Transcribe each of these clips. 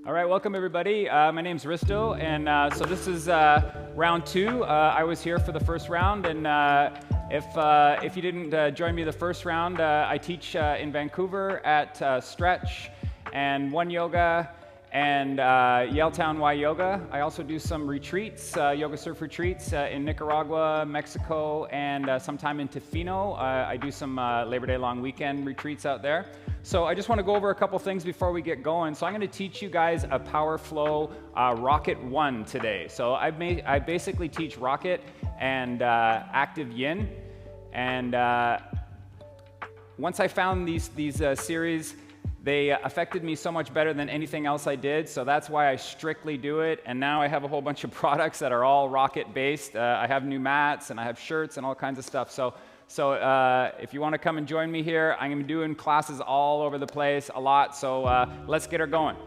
All right, welcome everybody. My name's Risto, and so this is round two. I was here for the first round, and if you didn't join me the first round, I teach in Vancouver at Stretch and One Yoga and Yaletown Y Yoga. I also do some retreats, yoga surf retreats in Nicaragua, Mexico, and sometime in Tofino. I do some Labor Day long weekend retreats out there. So I just want to go over a couple things before we get going. So I'm going to teach you guys a Power Flow Rocket 1 today. So I basically teach Rocket and Active Yin. And once I found these series, they affected me so much better than anything else I did. So that's why I strictly do it. And now I have a whole bunch of products that are all Rocket based. I have new mats and I have shirts and all kinds of stuff. So if you want to come and join me here, I'm going to be doing classes all over the place a lot, so let's get her going.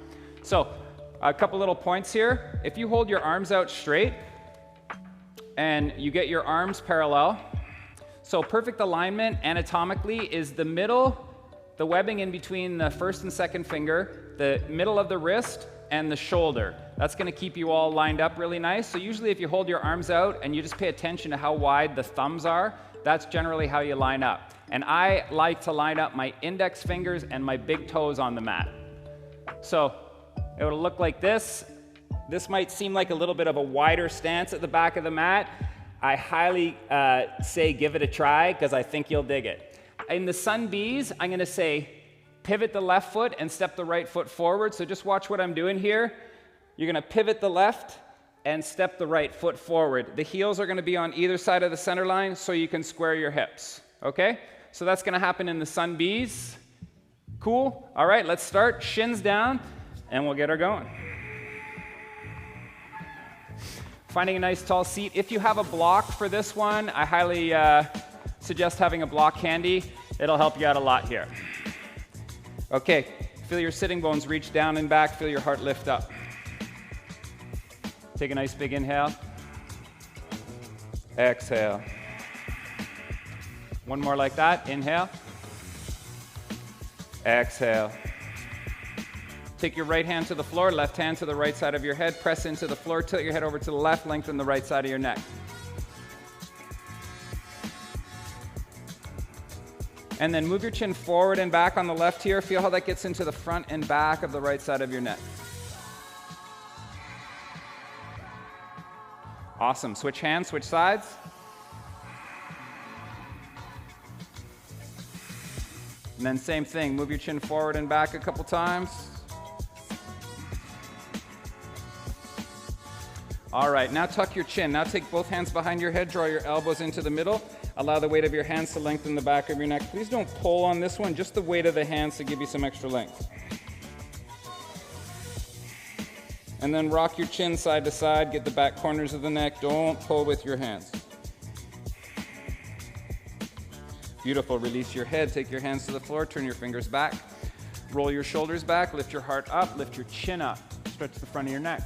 So a couple little points here. If you hold your arms out straight and you get your arms parallel, so perfect alignment anatomically is the middle, the webbing in between the first and second finger, the middle of the wrist, and the shoulder. That's going to keep you all lined up really nice. So usually if you hold your arms out and you just pay attention to how wide the thumbs are, that's generally how you line up. And I like to line up my index fingers and my big toes on the mat. So it will look like this. This might seem like a little bit of a wider stance at the back of the mat. I highly say give it a try because I think you'll dig it. In the Sun Bees, I'm going to say pivot the left foot and step the right foot forward. So just watch what I'm doing here. You're going to pivot the left and step the right foot forward. The heels are going to be on either side of the center line so you can square your hips, okay? So that's going to happen in the Sun Bees. Cool? All right, let's start. Shins down, and we'll get her going. Finding a nice tall seat. If you have a block for this one, I highly suggest having a block handy. It'll help you out a lot here. Okay, feel your sitting bones reach down and back. Feel your heart lift up. Take a nice big inhale. Exhale. One more like that. Inhale. Exhale. Take your right hand to the floor, left hand to the right side of your head. Press into the floor, tilt your head over to the left, lengthen the right side of your neck. And then move your chin forward and back on the left here. Feel how that gets into the front and back of the right side of your neck. Awesome. Switch hands, switch sides. And then same thing. Move your chin forward and back a couple times. All right, now tuck your chin. Now take both hands behind your head, draw your elbows into the middle. Allow the weight of your hands to lengthen the back of your neck. Please don't pull on this one, just the weight of the hands to give you some extra length. And then rock your chin side to side, get the back corners of the neck. Don't pull with your hands. Beautiful. Release your head, take your hands to the floor, turn your fingers back. Roll your shoulders back, lift your heart up, lift your chin up. Stretch the front of your neck.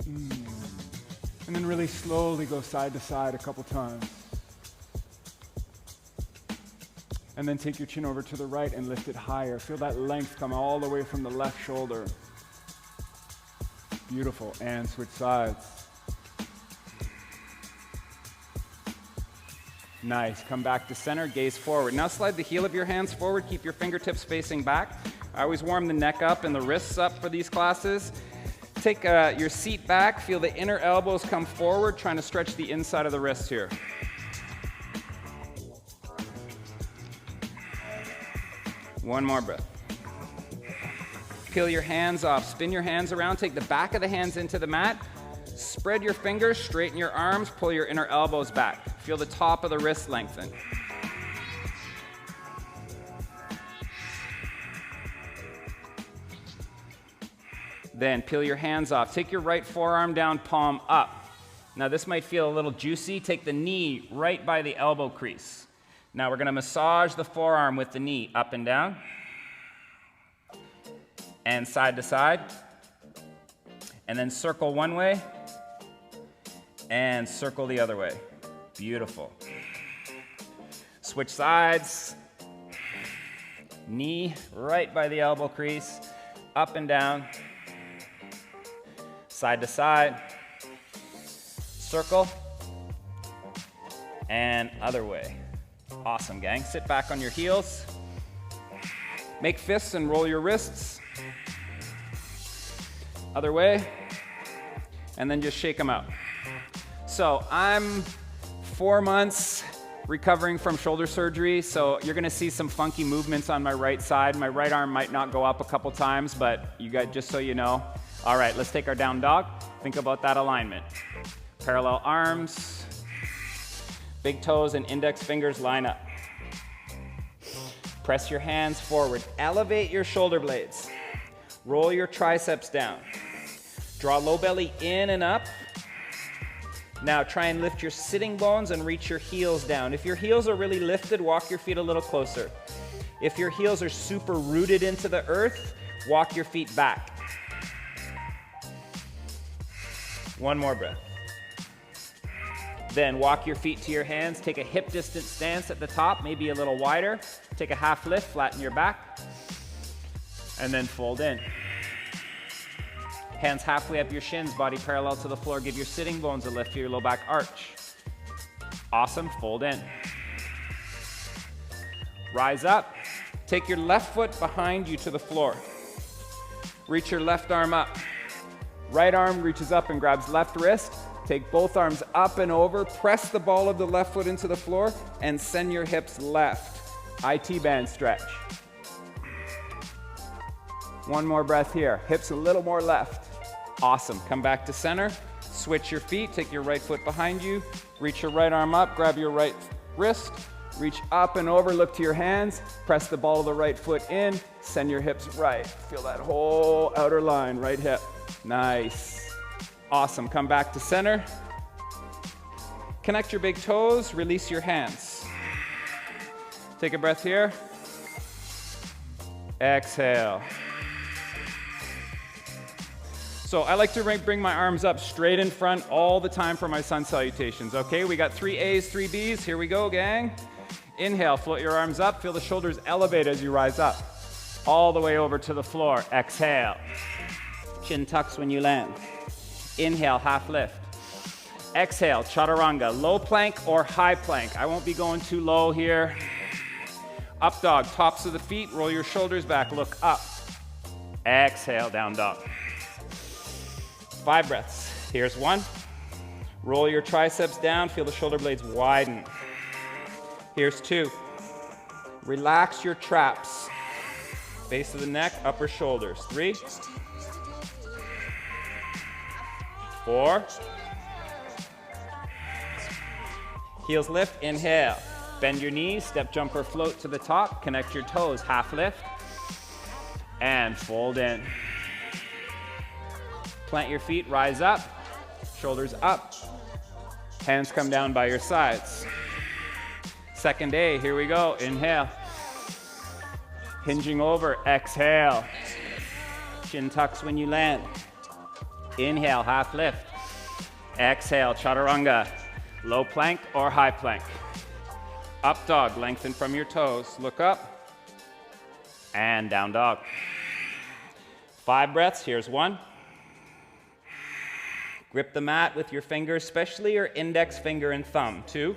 And then really slowly go side to side a couple times. And then take your chin over to the right and lift it higher. Feel that length come all the way from the left shoulder. Beautiful. And switch sides. Nice. Come back to center, gaze forward. Now slide the heel of your hands forward. Keep your fingertips facing back. I always warm the neck up and the wrists up for these classes. Take your seat back. Feel the inner elbows come forward, trying to stretch the inside of the wrist here. One more breath. Peel your hands off. Spin your hands around. Take the back of the hands into the mat. Spread your fingers. Straighten your arms. Pull your inner elbows back. Feel the top of the wrist lengthen. Then peel your hands off. Take your right forearm down, palm up. Now this might feel a little juicy. Take the knee right by the elbow crease. Now we're going to massage the forearm with the knee up and down. And side to side. And then circle one way. And circle the other way. Beautiful. Switch sides. Knee right by the elbow crease. Up and down. Side to side. Circle. And other way. Awesome, gang. Sit back on your heels. Make fists and roll your wrists. Other way. And then just shake them out. So I'm 4 months recovering from shoulder surgery, so you're gonna see some funky movements on my right side. My right arm might not go up a couple times, but you guys, just so you know. All right, let's take our down dog. Think about that alignment. Parallel arms, big toes and index fingers line up. Press your hands forward. Elevate your shoulder blades. Roll your triceps down. Draw low belly in and up. Now try and lift your sitting bones and reach your heels down. If your heels are really lifted, walk your feet a little closer. If your heels are super rooted into the earth, walk your feet back. One more breath. Then walk your feet to your hands. Take a hip distance stance at the top, maybe a little wider. Take a half lift, flatten your back. And then fold in. Hands halfway up your shins, body parallel to the floor. Give your sitting bones a lift for your low back arch. Awesome, fold in. Rise up. Take your left foot behind you to the floor. Reach your left arm up. Right arm reaches up and grabs left wrist. Take both arms up and over. Press the ball of the left foot into the floor and send your hips left. IT band stretch. One more breath here. Hips a little more left. Awesome. Come back to center. Switch your feet. Take your right foot behind you. Reach your right arm up. Grab your right wrist. Reach up and over. Look to your hands. Press the ball of the right foot in. Send your hips right. Feel that whole outer line, right hip. Nice. Awesome. Come back to center. Connect your big toes. Release your hands. Take a breath here. Exhale. So I like to bring my arms up straight in front all the time for my sun salutations, okay? We got 3 A's, 3 B's. Here we go, gang. Inhale, float your arms up. Feel the shoulders elevate as you rise up. All the way over to the floor. Exhale. Chin tucks when you land. Inhale, half lift. Exhale, chaturanga. Low plank or high plank. I won't be going too low here. Up dog, tops of the feet. Roll your shoulders back, look up. Exhale, down dog. 5 breaths. Here's 1. Roll your triceps down. Feel the shoulder blades widen. Here's 2. Relax your traps. Base of the neck, upper shoulders. 3. 4. Heels lift, inhale. Bend your knees, step, jump, or float to the top. Connect your toes, half lift. And fold in. Plant your feet, rise up, shoulders up. Hands come down by your sides. Second A, here we go. Inhale. Hinging over, exhale. Chin tucks when you land. Inhale, half lift. Exhale, chaturanga. Low plank or high plank. Up dog, lengthen from your toes. Look up. And down dog. 5 breaths, here's 1. Grip the mat with your fingers, especially your index finger and thumb. 2.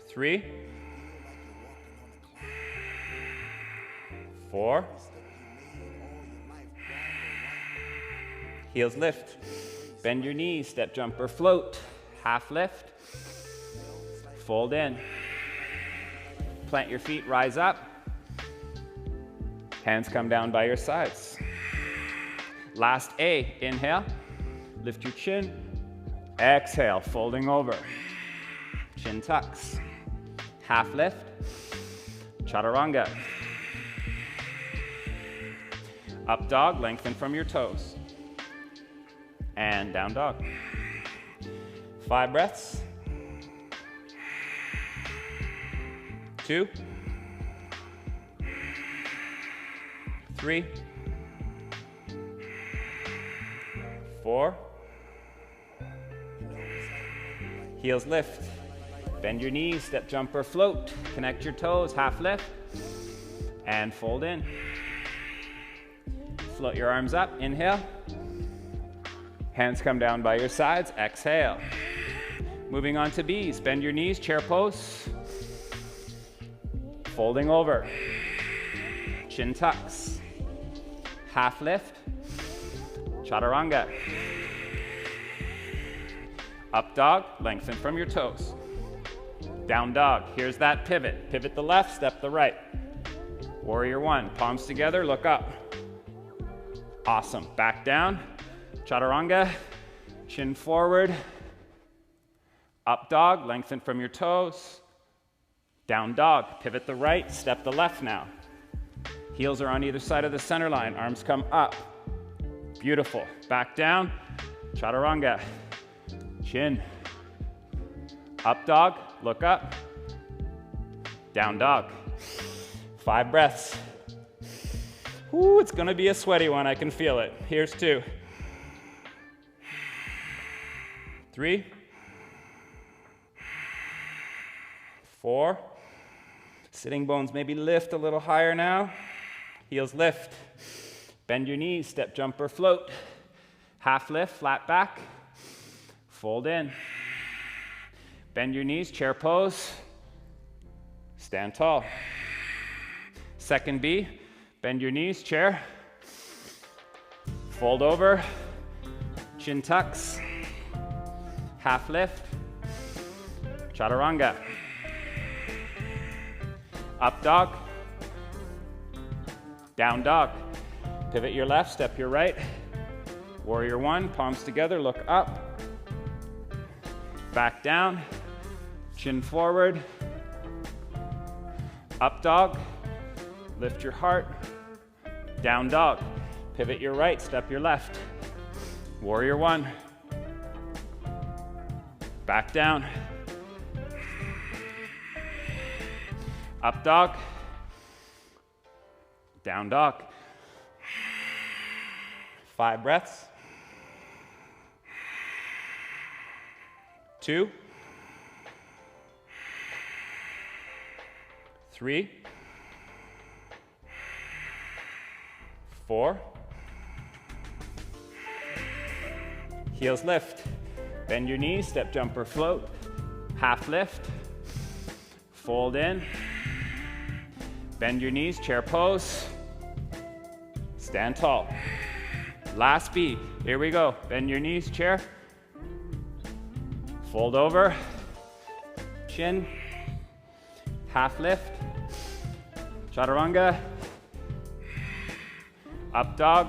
3. 4. Heels lift. Bend your knees, step, jump, or float. Half lift. Fold in. Plant your feet, rise up. Hands come down by your sides. Last A, inhale. Lift your chin. Exhale, folding over. Chin tucks. Half lift. Chaturanga. Up dog, lengthen from your toes. And down dog. 5 breaths. 2. 3. 4. Heels lift. Bend your knees, step, jump, or float. Connect your toes, half lift. And fold in. Float your arms up, inhale. Hands come down by your sides, exhale. Moving on to B's, bend your knees, chair pose. Folding over, chin tucks. Half lift, chaturanga. Up dog, lengthen from your toes. Down dog, here's that pivot. Pivot the left, step the right. Warrior one, palms together, look up. Awesome, back down, chaturanga, chin forward. Up dog, lengthen from your toes. Down dog, pivot the right, step the left now. Heels are on either side of the center line, arms come up. Beautiful, back down, chaturanga. Chin. Up dog, look up. Down dog. 5 breaths. Ooh, it's gonna be a sweaty one, I can feel it. Here's 2. 3. 4. Sitting bones maybe lift a little higher now. Heels lift. Bend your knees, step, jump, or float. Half lift, flat back. Fold in. Bend your knees, chair pose. Stand tall. Second B, bend your knees, chair. Fold over, chin tucks. Half lift, chaturanga. Up dog, down dog. Pivot your left, step your right. Warrior one, palms together, look up. Back down, chin forward. Up dog, lift your heart. Down dog, pivot your right, step your left. Warrior one. Back down. Up dog. Down dog. 5 breaths. 2. 3. 4. Heels lift. Bend your knees, step, jump, or float. Half lift. Fold in. Bend your knees, chair pose. Stand tall. Last B. Here we go. Bend your knees, chair. Fold over. Chin. Half lift. Chaturanga. Up dog.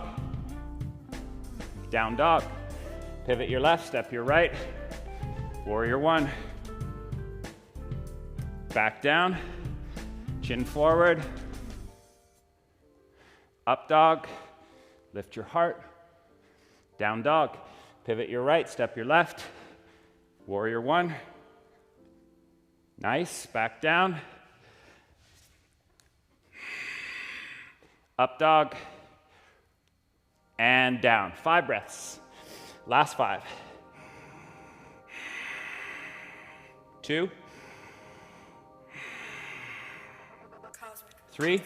Down dog. Pivot your left, step your right. Warrior one. Back down. Chin forward. Up dog. Lift your heart. Down dog. Pivot your right, step your left. Warrior one. Nice. Back down. Up dog. And down. 5 breaths. Last 5. 2. 3.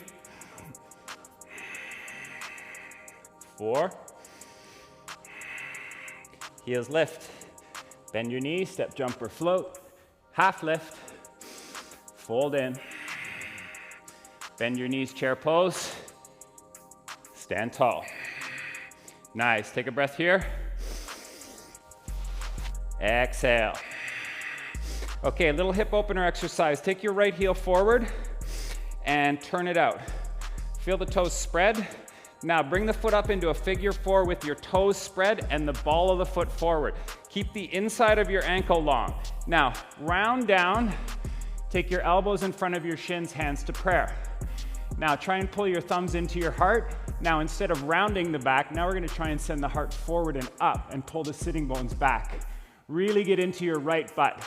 4. Heels lift. Bend your knees, step, jump, or float. Half lift. Fold in. Bend your knees, chair pose. Stand tall. Nice. Take a breath here. Exhale. Okay, a little hip opener exercise. Take your right heel forward and turn it out. Feel the toes spread. Now bring the foot up into a figure 4 with your toes spread and the ball of the foot forward. Keep the inside of your ankle long. Now round down, take your elbows in front of your shins, hands to prayer. Now try and pull your thumbs into your heart. Now instead of rounding the back, now we're gonna try and send the heart forward and up and pull the sitting bones back. Really get into your right butt.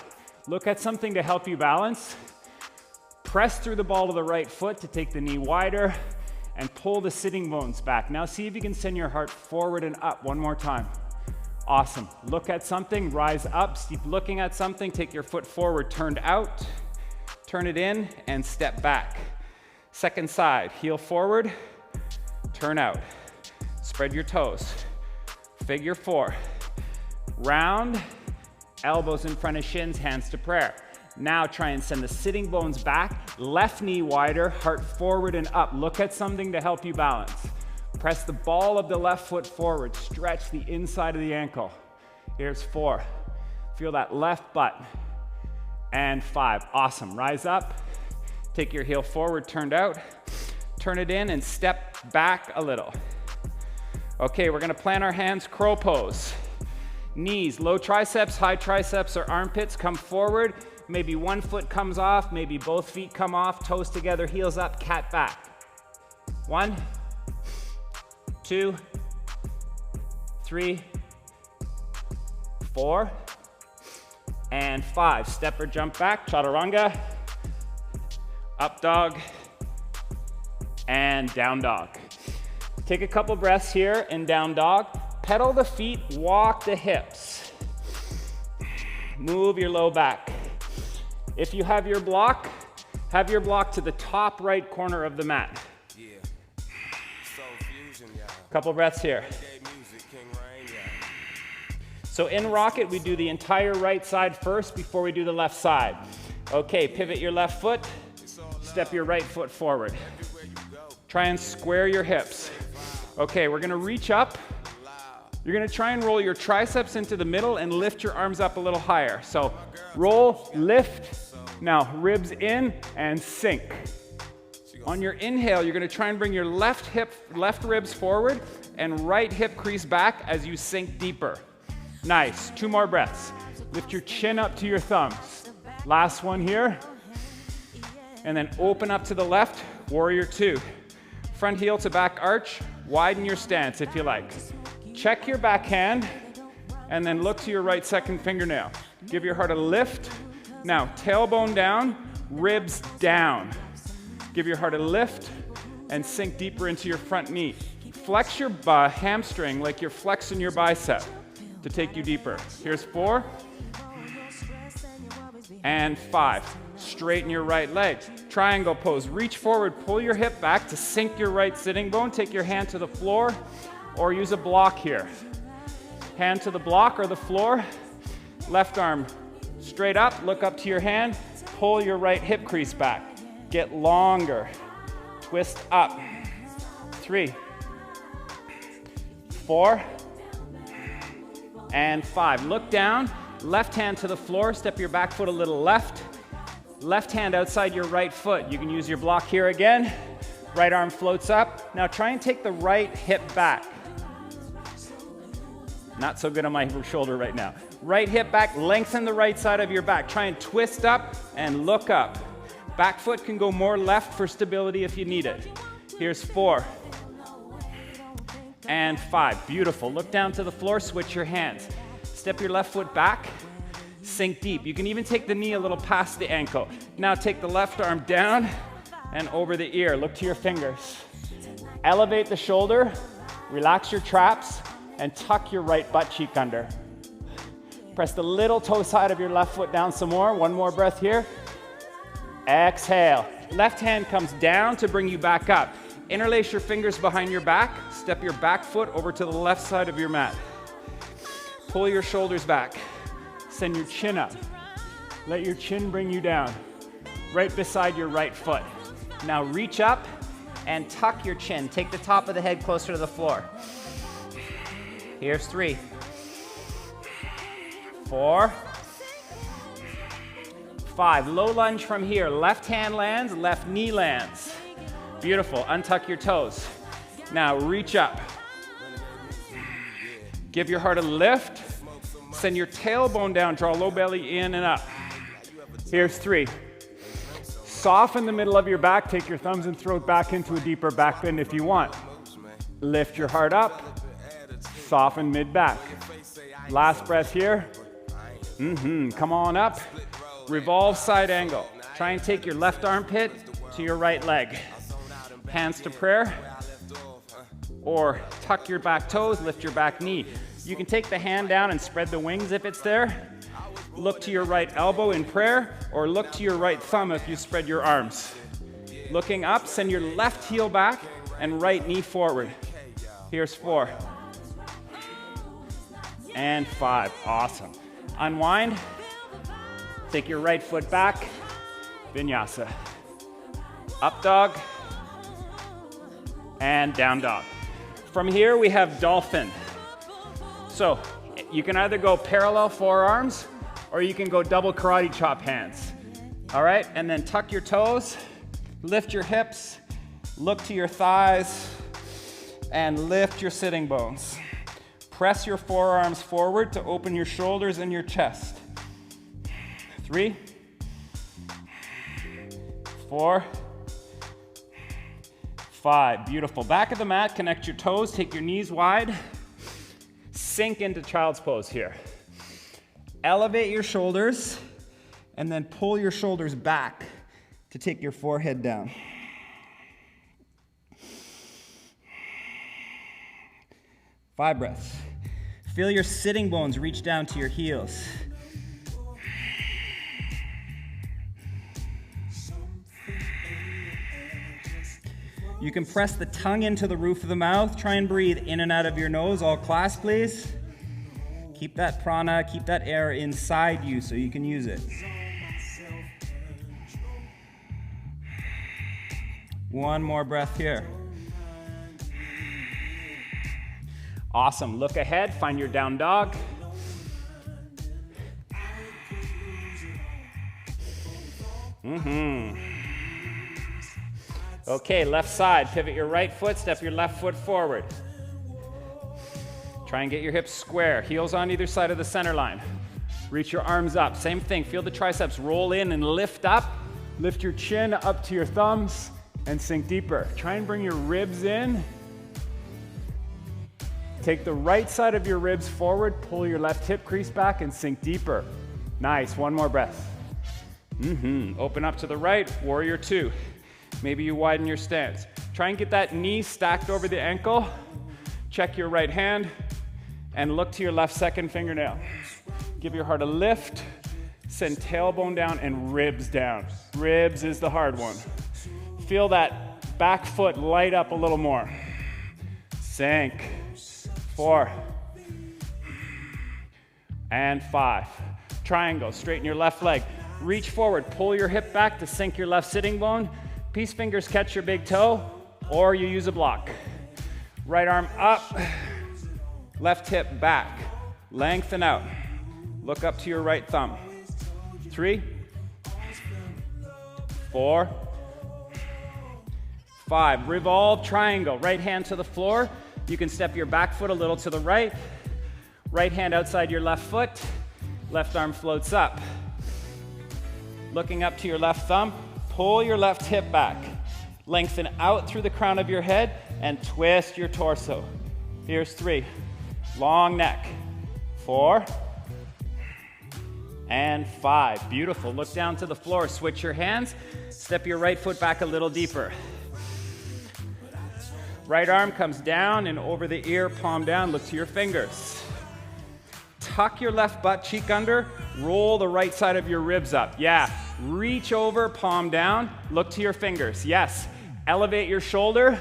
Look at something to help you balance. Press through the ball of the right foot to take the knee wider and pull the sitting bones back. Now see if you can send your heart forward and up one more time. Awesome. Look at something, rise up, keep looking at something, take your foot forward, turned out, turn it in, and step back. Second side, heel forward, turn out. Spread your toes. Figure 4. Round, elbows in front of shins, hands to prayer. Now try and send the sitting bones back, left knee wider, heart forward and up. Look at something to help you balance. Press the ball of the left foot forward, stretch the inside of the ankle. Here's 4. Feel that left butt. And 5, awesome. Rise up, take your heel forward, turned out, turn it in and step back a little. Okay, we're gonna plant our hands, crow pose. Knees, low triceps, high triceps or armpits come forward. Maybe one foot comes off, maybe both feet come off, toes together, heels up, cat back. 1, 2, 3, 4, and 5. Step or jump back, chaturanga, up dog, and down dog. Take a couple breaths here in down dog. Pedal the feet, walk the hips. Move your low back. If you have your block to the top right corner of the mat. Couple breaths here. So in Rocket, we do the entire right side first before we do the left side. Okay, pivot your left foot, step your right foot forward. Try and square your hips. Okay, we're gonna reach up. You're gonna try and roll your triceps into the middle and lift your arms up a little higher. So roll, lift, now ribs in and sink. On your inhale, you're gonna try and bring your left ribs forward and right hip crease back as you sink deeper. Nice, 2 more breaths. Lift your chin up to your thumbs. Last one here. And then open up to the left, warrior 2. Front heel to back arch, widen your stance if you like. Check your backhand, and then look to your right second fingernail. Give your heart a lift. Now, tailbone down, ribs down. Give your heart a lift, and sink deeper into your front knee. Flex your hamstring like you're flexing your bicep to take you deeper. Here's 4, and 5. Straighten your right leg. Triangle pose. Reach forward, pull your hip back to sink your right sitting bone. Take your hand to the floor, or use a block here. Hand to the block or the floor. Left arm straight up, look up to your hand, pull your right hip crease back. Get longer. Twist up. 3, 4, and 5. Look down, left hand to the floor, step your back foot a little left. Left hand outside your right foot. You can use your block here again. Right arm floats up. Now try and take the right hip back. Not so good on my shoulder right now. Right hip back, lengthen the right side of your back. Try and twist up and look up. Back foot can go more left for stability if you need it. Here's 4, and 5. Beautiful. Look down to the floor, switch your hands. Step your left foot back, sink deep. You can even take the knee a little past the ankle. Now take the left arm down and over the ear. Look to your fingers. Elevate the shoulder, relax your traps, and tuck your right butt cheek under. Press the little toe side of your left foot down some more. 1 more breath here. Exhale. Left hand comes down to bring you back up. Interlace your fingers behind your back. Step your back foot over to the left side of your mat. Pull your shoulders back. Send your chin up. Let your chin bring you down, right beside your right foot. Now reach up and tuck your chin. Take the top of the head closer to the floor. Here's 3, 4, 5. Low lunge from here. Left hand lands, left knee lands. Beautiful. Untuck your toes. Now reach up. Give your heart a lift. Send your tailbone down. Draw low belly in and up. Here's 3. Soften the middle of your back. Take your thumbs and throat back into a deeper back bend if you want. Lift your heart up. Soften mid-back. Last breath here. Come on up. Revolve side angle. Try and take your left armpit to your right leg. Hands to prayer. Or tuck your back toes, lift your back knee. You can take the hand down and spread the wings if it's there. Look to your right elbow in prayer, or look to your right thumb if you spread your arms. Looking up, send your left heel back and right knee forward. Here's 4. And 5. Awesome. Unwind. Take your right foot back. Vinyasa. Up dog. And down dog. From here, we have dolphin. So you can either go parallel forearms or you can go double karate chop hands. All right, and then tuck your toes, lift your hips, look to your thighs, and lift your sitting bones. Press your forearms forward to open your shoulders and your chest. 3, 4, 5. Beautiful. Back of the mat, connect your toes, take your knees wide. Sink into child's pose here. Elevate your shoulders and then pull your shoulders back to take your forehead down. Five breaths. Feel your sitting bones reach down to your heels. You can press the tongue into the roof of the mouth. Try and breathe in and out of your nose. All class, please. Keep that prana, keep that air inside you so you can use it. One more breath here. Awesome. Look ahead, find your down dog. Okay, left side, pivot your right foot, step your left foot forward. Try and get your hips square, heels on either side of the center line. Reach your arms up, same thing, feel the triceps roll in and lift up. Lift your chin up to your thumbs and sink deeper. Try and bring your ribs in. Take the right side of your ribs forward, pull your left hip crease back and sink deeper. Nice, one more breath. Open up to the right, warrior 2. Maybe you widen your stance. Try and get that knee stacked over the ankle. Check your right hand and look to your left second fingernail. Give your heart a lift. Send tailbone down and ribs down. Ribs is the hard one. Feel that back foot light up a little more. Sink. 4. And 5. Triangle. Straighten your left leg. Reach forward. Pull your hip back to sink your left sitting bone. Peace fingers catch your big toe, or you use a block. Right arm up, left hip back. Lengthen out. Look up to your right thumb. 3, 4, 5. Revolve triangle. Right hand to the floor. You can step your back foot a little to the right. Right hand outside your left foot. Left arm floats up. Looking up to your left thumb. Pull your left hip back. Lengthen out through the crown of your head and twist your torso. Here's 3. Long neck. 4. And 5. Beautiful. Look down to the floor. Switch your hands. Step your right foot back a little deeper. Right arm comes down and over the ear, palm down. Look to your fingers. Tuck your left butt cheek under. Roll the right side of your ribs up. Yeah. Reach over, palm down. Look to your fingers. Yes. Elevate your shoulder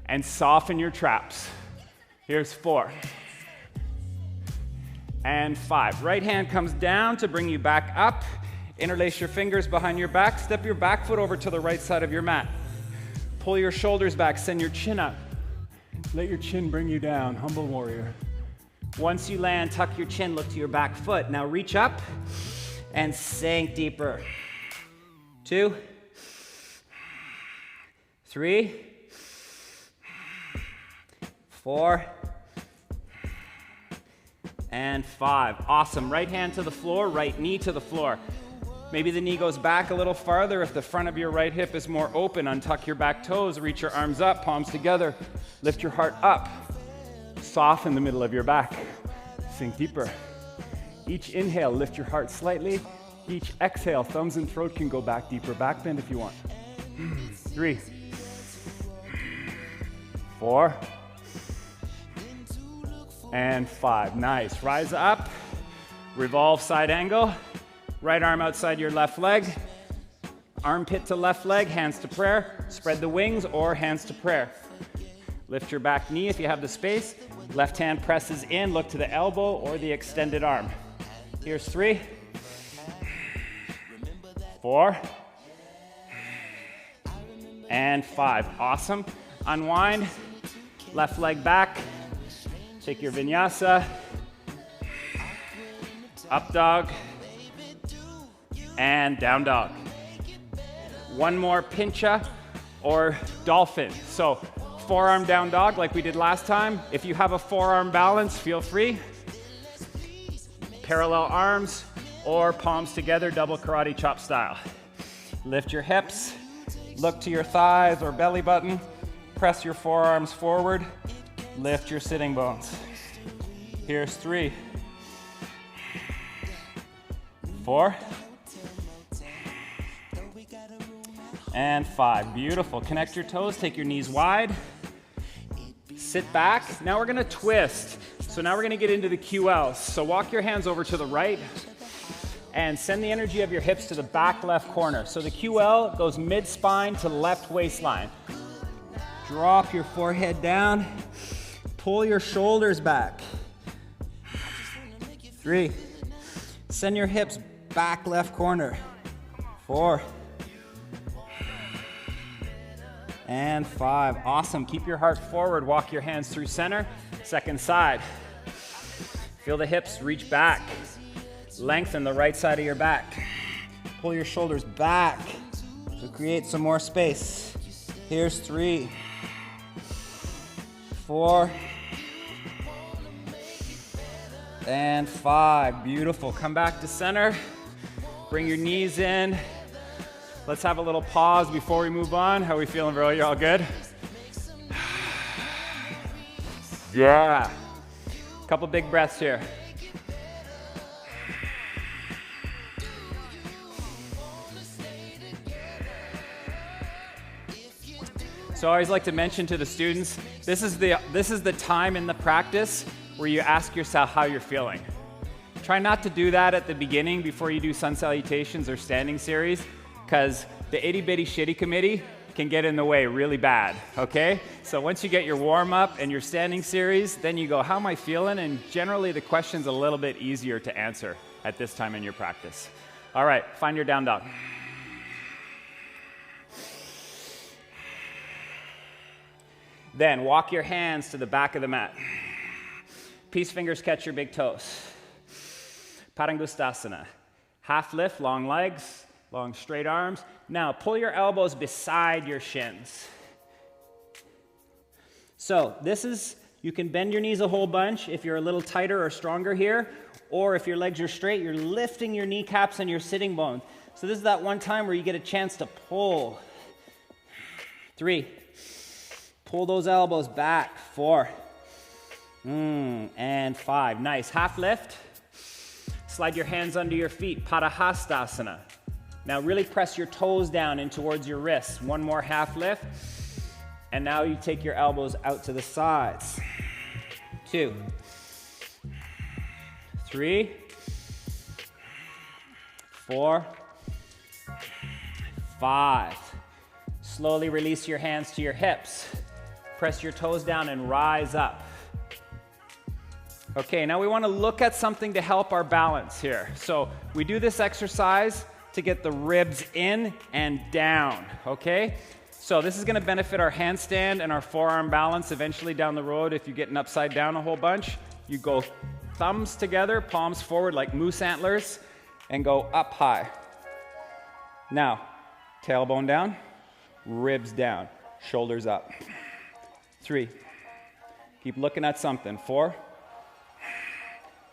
and soften your traps. Here's 4. And 5. Right hand comes down to bring you back up. Interlace your fingers behind your back. Step your back foot over to the right side of your mat. Pull your shoulders back. Send your chin up. Let your chin bring you down. Humble warrior. Once you land, tuck your chin. Look to your back foot. Now reach up and sink deeper. 2, 3, 4, and 5. Awesome. Right hand to the floor, right knee to the floor. Maybe the knee goes back a little farther. If the front of your right hip is more open, untuck your back toes, reach your arms up, palms together, lift your heart up. Soften the middle of your back. Sink deeper. Each inhale, lift your heart slightly. Each exhale, thumbs and throat can go back deeper. Back bend if you want. 3, 4, and 5. Nice. Rise up. Revolve side angle. Right arm outside your left leg. Armpit to left leg, hands to prayer. Spread the wings or hands to prayer. Lift your back knee if you have the space. Left hand presses in, look to the elbow or the extended arm. Here's 3, 4, and 5. Awesome. Unwind, left leg back. Take your vinyasa. Up dog, and down dog. One more pincha or dolphin. So forearm down dog like we did last time. If you have a forearm balance, feel free. Parallel arms or palms together, double karate chop style. Lift your hips, look to your thighs or belly button, press your forearms forward, lift your sitting bones. Here's 3, 4, and 5. Beautiful. Connect your toes, take your knees wide. Sit back. Now we're gonna twist. So now we're gonna get into the QLs. So walk your hands over to the right and send the energy of your hips to the back left corner. So the QL goes mid-spine to left waistline. Drop your forehead down. Pull your shoulders back. 3. Send your hips back left corner. 4. And 5. Awesome. Keep your heart forward. Walk your hands through center. Second side. Feel the hips reach back. Lengthen the right side of your back. Pull your shoulders back to create some more space. Here's 3, 4, and 5. Beautiful. Come back to center. Bring your knees in. Let's have a little pause before we move on. How are we feeling, bro? You all good? Yeah. Couple big breaths here. So I always like to mention to the students, this is the time in the practice where you ask yourself how you're feeling. Try not to do that at the beginning before you do sun salutations or standing series, because the itty bitty shitty committee can get in the way really bad, okay? So once you get your warm up and your standing series, then you go, how am I feeling? And generally the question's a little bit easier to answer at this time in your practice. All right, find your down dog. Then walk your hands to the back of the mat. Peace fingers catch your big toes. Padangustasana. Half lift, long legs, long straight arms. Now pull your elbows beside your shins. So this is, you can bend your knees a whole bunch if you're a little tighter or stronger here, or if your legs are straight, you're lifting your kneecaps and your sitting bones. So this is that one time where you get a chance to pull. 3, pull those elbows back. 4, and 5. Nice. Half lift. Slide your hands under your feet. Padahastasana. Now really press your toes down in towards your wrists. One more half lift. And now you take your elbows out to the sides. 2, 3, 4, 5. Slowly release your hands to your hips. Press your toes down and rise up. Okay, now we want to look at something to help our balance here. So we do this exercise to get the ribs in and down, okay? So this is going to benefit our handstand and our forearm balance eventually down the road. If you're getting upside down a whole bunch, you go thumbs together, palms forward like moose antlers, and go up high. Now, tailbone down, ribs down, shoulders up. 3, keep looking at something. 4,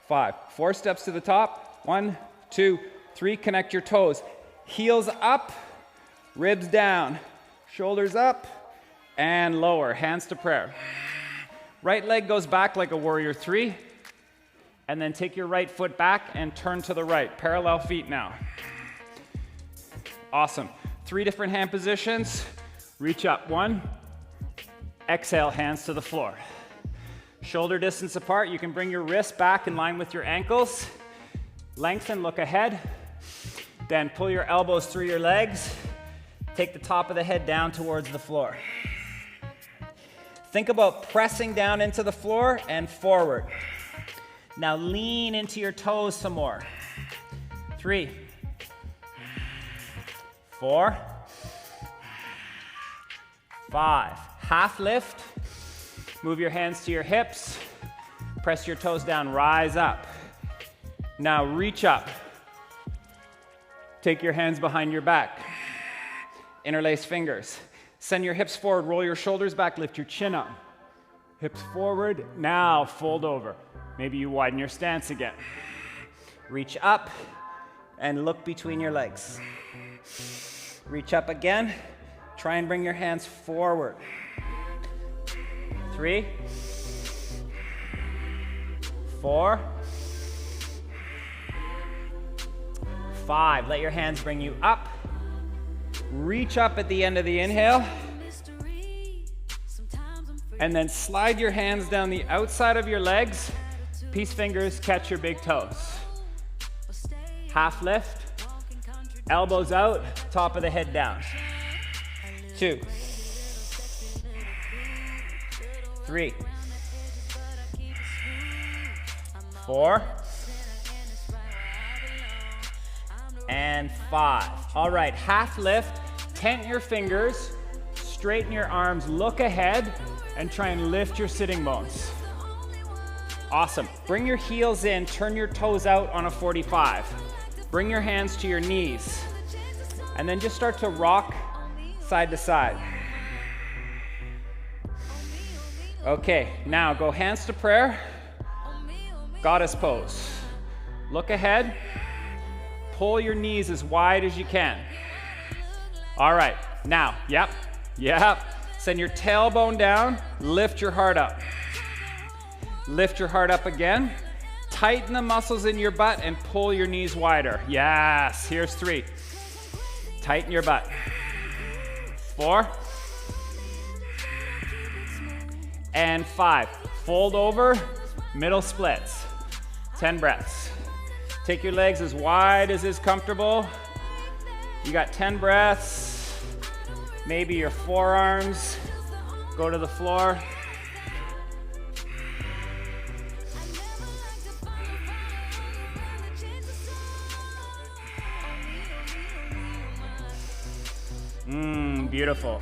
5. 4 steps to the top. 1, 2, 3. Connect your toes. Heels up, ribs down, shoulders up, and lower. Hands to prayer. Right leg goes back like a warrior 3. And then take your right foot back and turn to the right. Parallel feet now. Awesome. 3 different hand positions. Reach up. 1. Exhale, hands to the floor. Shoulder distance apart. You can bring your wrists back in line with your ankles. Lengthen, look ahead. Then pull your elbows through your legs. Take the top of the head down towards the floor. Think about pressing down into the floor and forward. Now lean into your toes some more. 3, 4, 5. Half lift. Move your hands to your hips. Press your toes down, rise up. Now reach up. Take your hands behind your back. Interlace fingers. Send your hips forward, roll your shoulders back, lift your chin up. Hips forward, now fold over. Maybe you widen your stance again. Reach up and look between your legs. Reach up again. Try and bring your hands forward. 3, 4, 5. Let your hands bring you up. Reach up at the end of the inhale. And then slide your hands down the outside of your legs. Peace fingers catch your big toes. Half lift. Elbows out, top of the head down. 2, 3, 4, and 5. All right, half lift, tent your fingers, straighten your arms, look ahead, and try and lift your sitting bones. Awesome. Bring your heels in, turn your toes out on a 45. Bring your hands to your knees, and then just start to rock side to side. Okay, now go hands to prayer, goddess pose. Look ahead. Pull your knees as wide as you can. All right, now, yep. Send your tailbone down, lift your heart up. Lift your heart up again. Tighten the muscles in your butt and pull your knees wider. Yes, here's 3. Tighten your butt. 4. And 5. Fold over, middle splits. 10 breaths. Take your legs as wide as is comfortable. You got 10 breaths. Maybe your forearms go to the floor. Beautiful.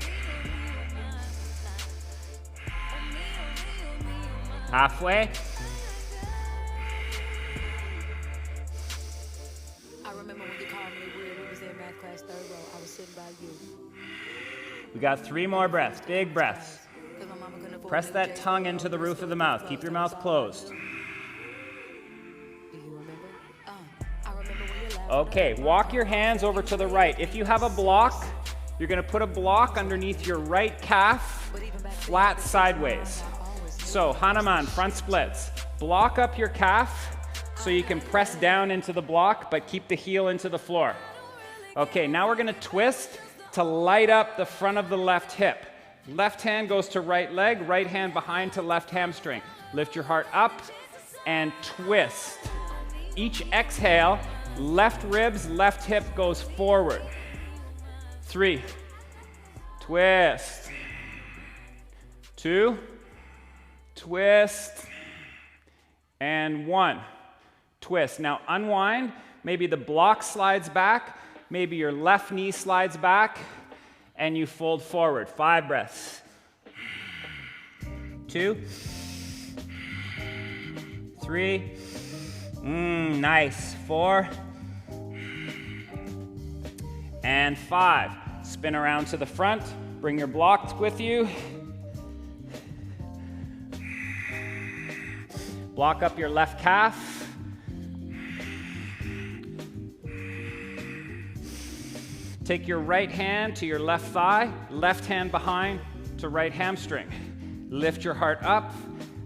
Halfway. I remember when you called me weird. We was in math class, 3rd row. I was sitting by you. We got 3 more breaths, big breaths. Press that tongue into the roof of the mouth. Keep your mouth closed. Do you remember? I remember when you laughed. Okay, walk your hands over to the right. If you have a block, you're going to put a block underneath your right calf, flat sideways. So, Hanuman, front splits. Block up your calf so you can press down into the block, but keep the heel into the floor. Okay, now we're going to twist to light up the front of the left hip. Left hand goes to right leg, right hand behind to left hamstring. Lift your heart up and twist. Each exhale, left ribs, left hip goes forward. 3, twist. 2, twist. And 1, twist. Now unwind. Maybe the block slides back. Maybe your left knee slides back. And you fold forward. 5 breaths. 2, 3. Nice. 4. And 5. Spin around to the front. Bring your blocks with you. Block up your left calf. Take your right hand to your left thigh, left hand behind to right hamstring. Lift your heart up.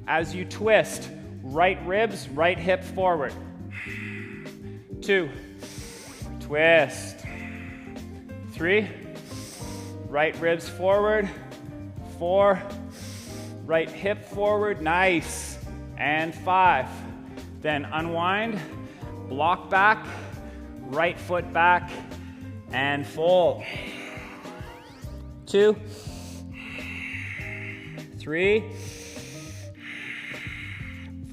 As you twist, right ribs, right hip forward. 2, twist. 3, right ribs forward. 4, right hip forward, nice. And 5. Then unwind, block back, right foot back, and fold. 2, 3,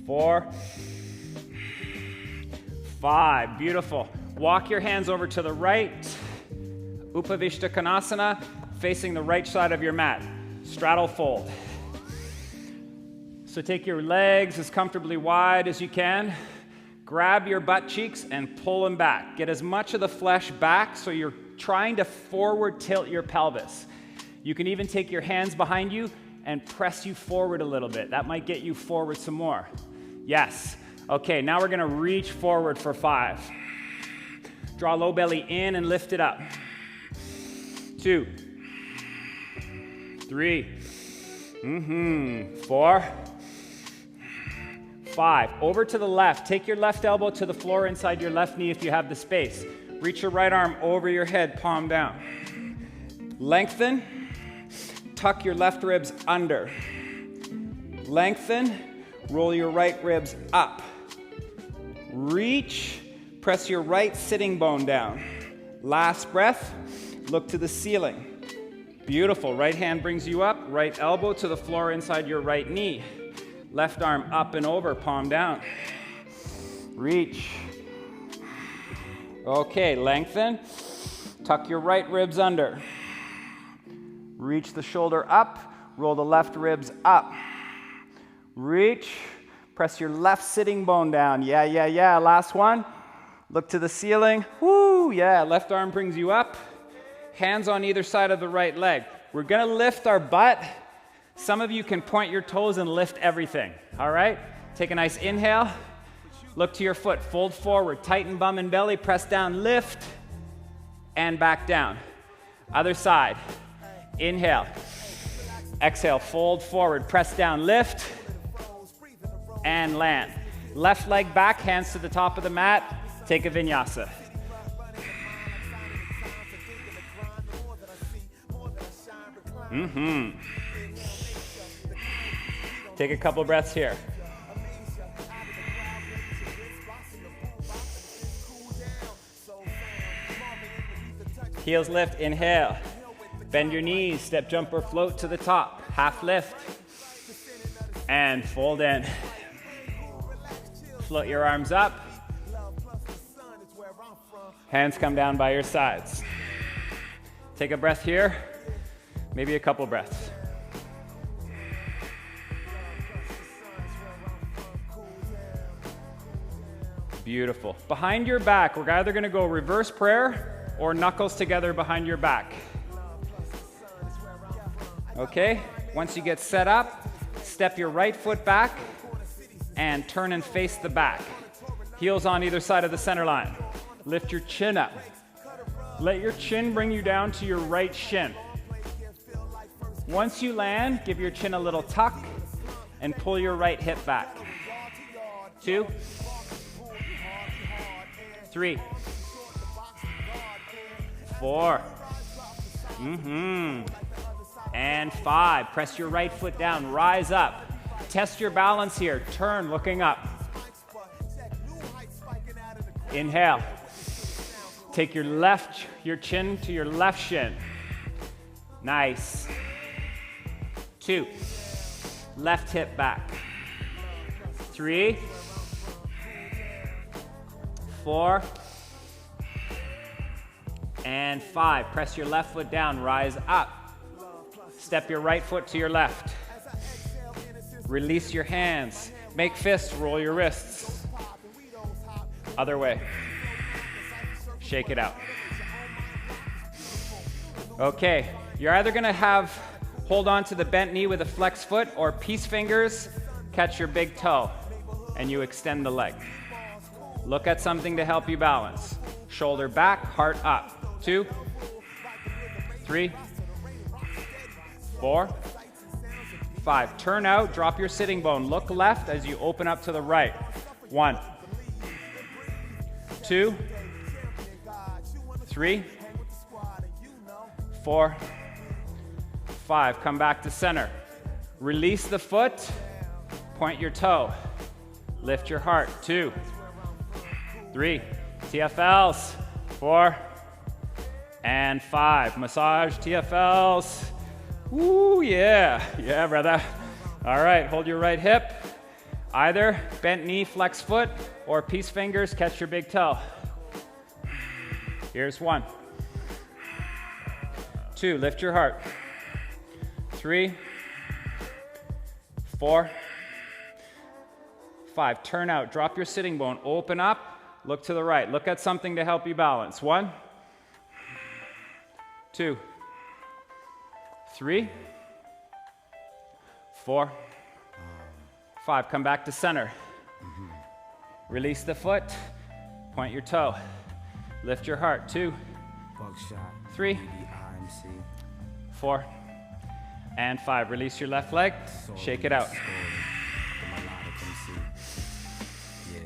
4, 5. Beautiful. Walk your hands over to the right. Upavishta Konasana, facing the right side of your mat. Straddle fold. So take your legs as comfortably wide as you can. Grab your butt cheeks and pull them back. Get as much of the flesh back so you're trying to forward tilt your pelvis. You can even take your hands behind you and press you forward a little bit. That might get you forward some more. Yes. Okay, now we're gonna reach forward for 5. Draw low belly in and lift it up. 2, 3, 4, 5. Over to the left. Take your left elbow to the floor inside your left knee if you have the space. Reach your right arm over your head, palm down. Lengthen. Tuck your left ribs under. Lengthen. Roll your right ribs up. Reach. Press your right sitting bone down. Last breath. Look to the ceiling. Beautiful. Right hand brings you up. Right elbow to the floor inside your right knee. Left arm up and over, palm down. Reach. Okay, lengthen. Tuck your right ribs under. Reach the shoulder up. Roll the left ribs up. Reach. Press your left sitting bone down. Yeah. Last one. Look to the ceiling. Woo, yeah. Left arm brings you up. Hands on either side of the right leg. We're gonna lift our butt. Some of you can point your toes and lift everything, all right? Take a nice inhale. Look to your foot, fold forward, tighten bum and belly, press down, lift, and back down. Other side. Inhale. Exhale, fold forward, press down, lift, and land. Left leg back, hands to the top of the mat. Take a vinyasa. Take a couple breaths here. Heels lift, inhale. Bend your knees, step, jump, or float to the top. Half lift. And fold in. Float your arms up. Hands come down by your sides. Take a breath here. Maybe a couple breaths. Beautiful. Behind your back, we're either gonna go reverse prayer or knuckles together behind your back. Okay, once you get set up, step your right foot back and turn and face the back. Heels on either side of the center line. Lift your chin up. Let your chin bring you down to your right shin. Once you land, give your chin a little tuck and pull your right hip back. 2, 3, 4, and 5. Press your right foot down, rise up. Test your balance here, turn, looking up. Inhale. Take your chin to your left shin. Nice. 2, left hip back. 3, 4, and 5. Press your left foot down, rise up. Step your right foot to your left. Release your hands. Make fists, roll your wrists. Other way. Shake it out. Okay, you're either gonna hold on to the bent knee with a flexed foot, or peace fingers, catch your big toe, and you extend the leg. Look at something to help you balance. Shoulder back, heart up. 2, 3, 4, 5. Turn out, drop your sitting bone. Look left as you open up to the right. 1, 2, 3, 4, 5. Come back to center. Release the foot, point your toe. Lift your heart. 2, 3. TFLs. 4, and 5. Massage TFLs. Ooh, yeah. Yeah, brother. All right, hold your right hip. Either bent knee, flex foot, or peace fingers, catch your big toe. Here's 1. 2, lift your heart. 3, 4, 5, turn out, drop your sitting bone, open up, look to the right. Look at something to help you balance. 1, 2, 3, 4, 5. Come back to center. Release the foot, point your toe, lift your heart. 2, 3, 4, and 5. Release your left leg, shake it out.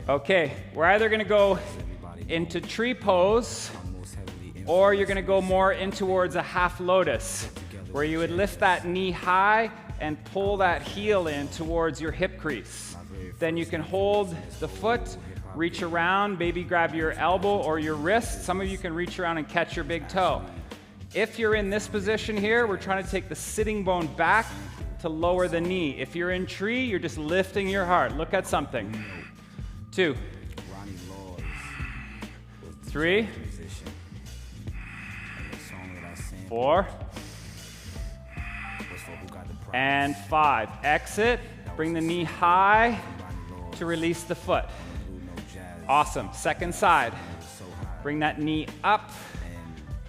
Okay, we're either gonna go into tree pose, or you're gonna go more in towards a half lotus, where you would lift that knee high and pull that heel in towards your hip crease. Then you can hold the foot, reach around, maybe grab your elbow or your wrist. Some of you can reach around and catch your big toe. If you're in this position here, we're trying to take the sitting bone back to lower the knee. If you're in tree, you're just lifting your heart. Look at something. 2, 3, 4, and 5. Exit, bring the knee high to release the foot. Awesome, second side. Bring that knee up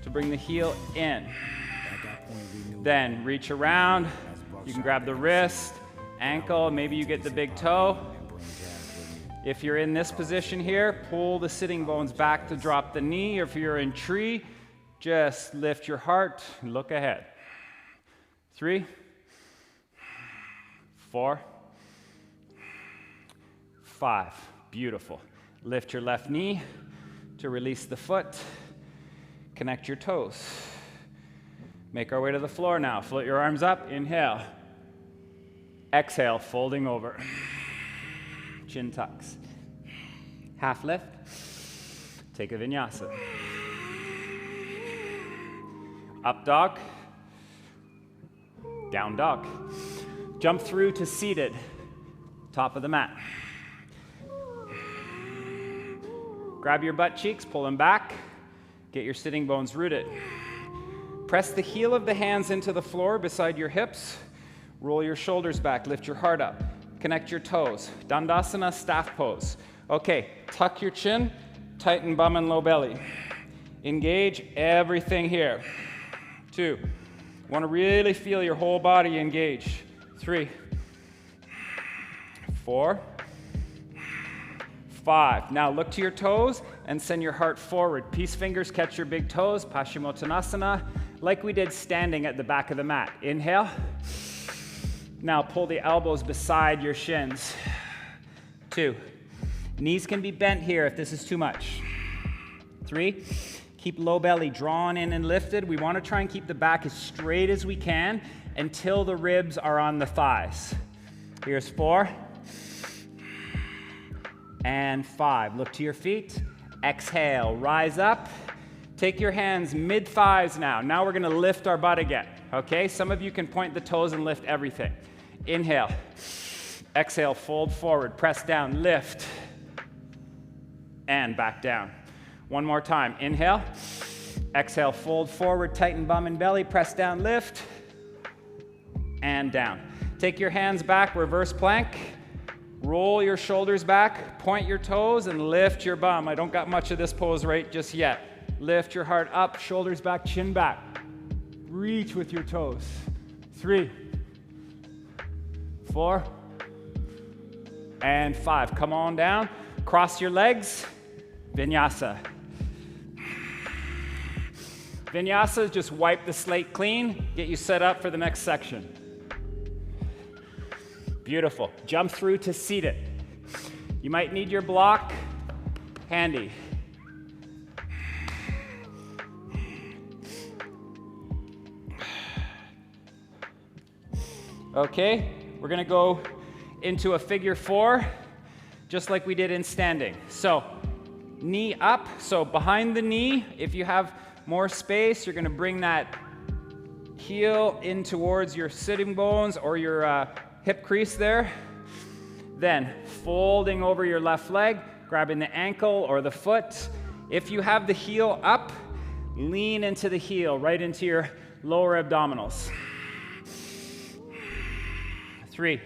to bring the heel in. Then reach around, you can grab the wrist, ankle, maybe you get the big toe. If you're in this position here, pull the sitting bones back to drop the knee. Or if you're in tree, just lift your heart, look ahead. 3, 4, 5. Beautiful. Lift your left knee to release the foot. Connect your toes. Make our way to the floor now. Float your arms up. Inhale. Exhale, folding over. Chin tucks. Half lift. Take a vinyasa. Up dog. Down dog. Jump through to seated. Top of the mat. Grab your butt cheeks, pull them back. Get your sitting bones rooted. Press the heel of the hands into the floor beside your hips. Roll your shoulders back, lift your heart up. Connect your toes. Dandasana, staff pose. Okay, tuck your chin, tighten bum and low belly. Engage everything here. 2, want to really feel your whole body engage. 3, 4, 5. Now look to your toes and send your heart forward. Peace fingers catch your big toes, Paschimottanasana, like we did standing at the back of the mat. Inhale. Now pull the elbows beside your shins. 2, knees can be bent here if this is too much. 3, keep low belly drawn in and lifted. We want to try and keep the back as straight as we can until the ribs are on the thighs. Here's 4 and 5. Look to your feet. Exhale, rise up. Take your hands mid-thighs now. Now we're going to lift our butt again, okay? Some of you can point the toes and lift everything. Inhale. Exhale, fold forward, press down, lift, and back down. One more time. Inhale. Exhale, fold forward, tighten bum and belly, press down, lift, and down. Take your hands back, reverse plank. Roll your shoulders back, point your toes, and lift your bum. I don't got much of this pose right just yet. Lift your heart up, shoulders back, chin back. Reach with your toes. 3, 4, and 5. Come on down. Cross your legs. Vinyasa. Vinyasa is just wipe the slate clean, get you set up for the next section. Beautiful. Jump through to seated. You might need your block handy. Okay, we're gonna go into a figure 4, just like we did in standing. So, knee up, so behind the knee, if you have more space, you're gonna bring that heel in towards your sitting bones or your hip crease there. Then folding over your left leg, grabbing the ankle or the foot. If you have the heel up, lean into the heel, right into your lower abdominals. 3.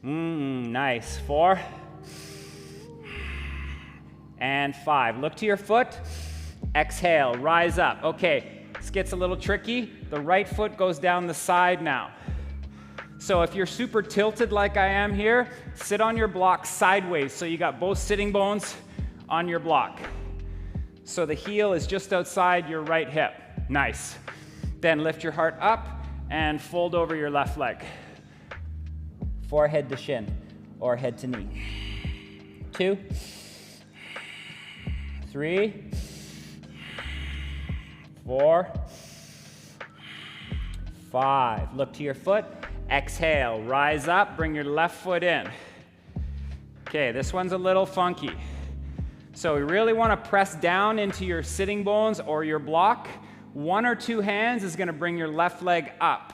Nice. 4. And 5. Look to your foot. Exhale, rise up. Okay, this gets a little tricky. The right foot goes down the side now. So if you're super tilted like I am here, sit on your block sideways so you got both sitting bones on your block. So the heel is just outside your right hip. Nice. Then lift your heart up and fold over your left leg. Forehead to shin or head to knee. 2, 3, 4, 5. Look to your foot. Exhale, rise up, bring your left foot in. Okay, this one's a little funky. So we really want to press down into your sitting bones or your block. 1 or 2 hands is going to bring your left leg up.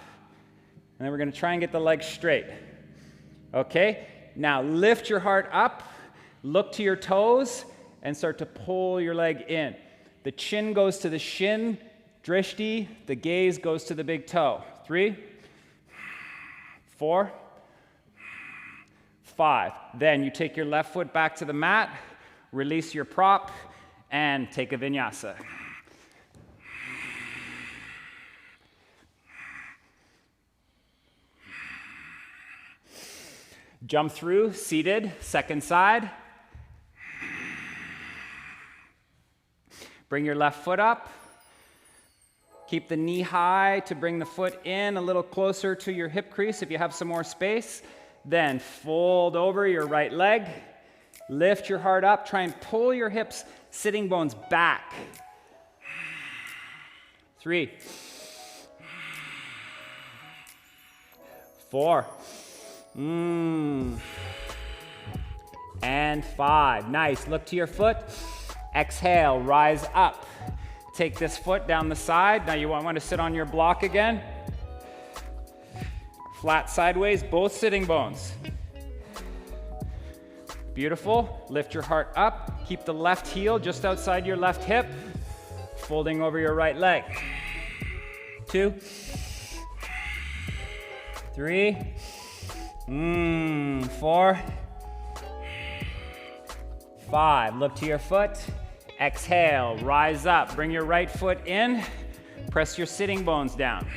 And then we're going to try and get the leg straight. Okay, now lift your heart up, look to your toes, and start to pull your leg in. The chin goes to the shin, drishti, the gaze goes to the big toe. 3, 4, 5. Then you take your left foot back to the mat, release your prop, and take a vinyasa. Jump through, seated, second side. Bring your left foot up. Keep the knee high to bring the foot in a little closer to your hip crease if you have some more space. Then fold over your right leg. Lift your heart up. Try and pull your hips, sitting bones back. 3, 4. And 5. Nice. Look to your foot. Exhale, rise up. Take this foot down the side. Now you want to sit on your block again. Flat sideways, both sitting bones. Beautiful. Lift your heart up. Keep the left heel just outside your left hip. Folding over your right leg. 2, 3, 4, 5. Look to your foot. Exhale, rise up. Bring your right foot in. Press your sitting bones down.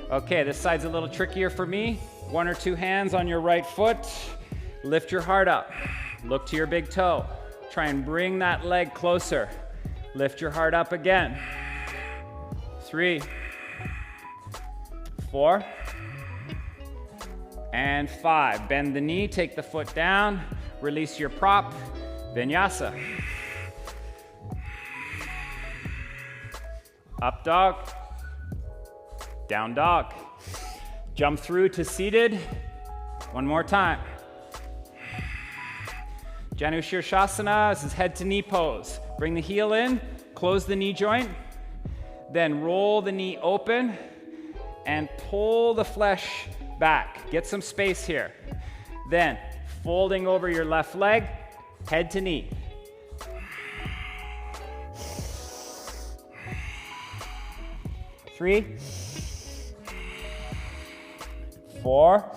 Okay, this side's a little trickier for me. 1 or 2 hands on your right foot. Lift your heart up. Look to your big toe. Try and bring that leg closer. Lift your heart up again. 3, 4, and 5. Bend the knee, take the foot down, release your prop, vinyasa. Up dog, down dog. Jump through to seated. One more time. Janu Shirshasana, this is head to knee pose. Bring the heel in, close the knee joint, then roll the knee open and pull the flesh back. Get some space here. Then folding over your left leg, head to knee. 3, 4,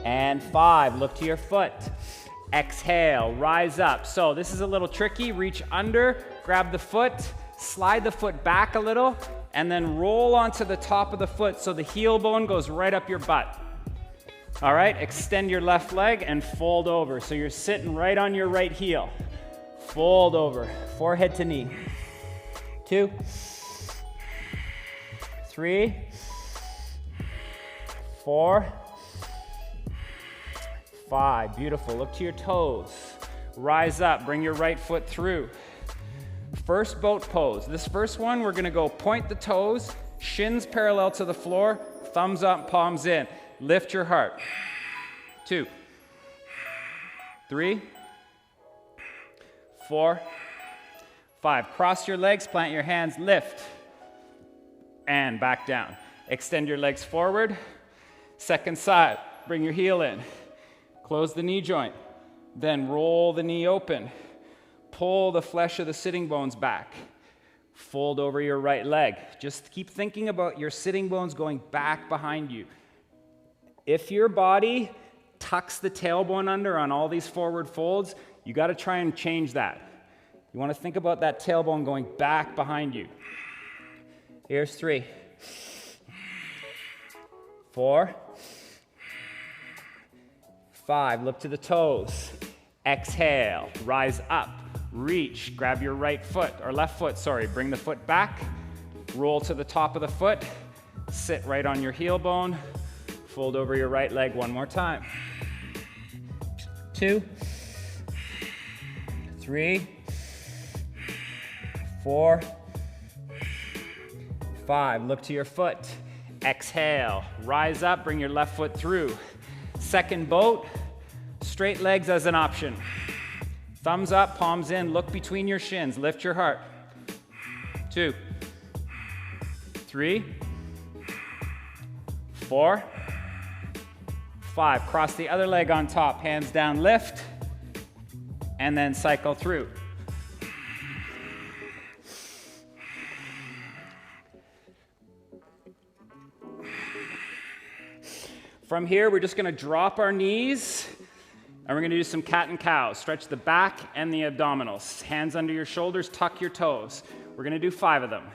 and 5. Look to your foot. Exhale, rise up. So this is a little tricky. Reach under, grab the foot, slide the foot back a little, and then roll onto the top of the foot so the heel bone goes right up your butt. All right, extend your left leg and fold over. So you're sitting right on your right heel. Fold over, forehead to knee. 2, 3, 4, 5. Beautiful. Look to your toes. Rise up. Bring your right foot through. First boat pose. This first one, we're going to go point the toes, shins parallel to the floor, thumbs up, palms in. Lift your heart. 2, 3, 4, 5. Cross your legs, plant your hands, lift. and back down. Extend your legs forward. Second side, bring your heel in. Close the knee joint. Then roll the knee open. Pull the flesh of the sitting bones back. Fold over your right leg. Just keep thinking about your sitting bones going back behind you. If your body tucks the tailbone under on all these forward folds, you got to try and change that. You want to think about that tailbone going back behind you. Here's 3, 4, 5. Look to the toes. Exhale. Rise up. Reach. Grab your right foot, or left foot, sorry. Bring the foot back. Roll to the top of the foot. Sit right on your heel bone. Fold over your right leg one more time. 2, 3, 4, 5. Look to your foot. Exhale. Rise up. Bring your left foot through. Second boat. Straight legs as an option. Thumbs up, palms in. Look between your shins. Lift your heart. 2, 3, 4, 5. Cross the other leg on top. Hands down, lift. And then cycle through. From here, we're just going to drop our knees, and we're going to do some cat and cow. Stretch the back and the abdominals. Hands under your shoulders, tuck your toes. We're going to do 5 of them.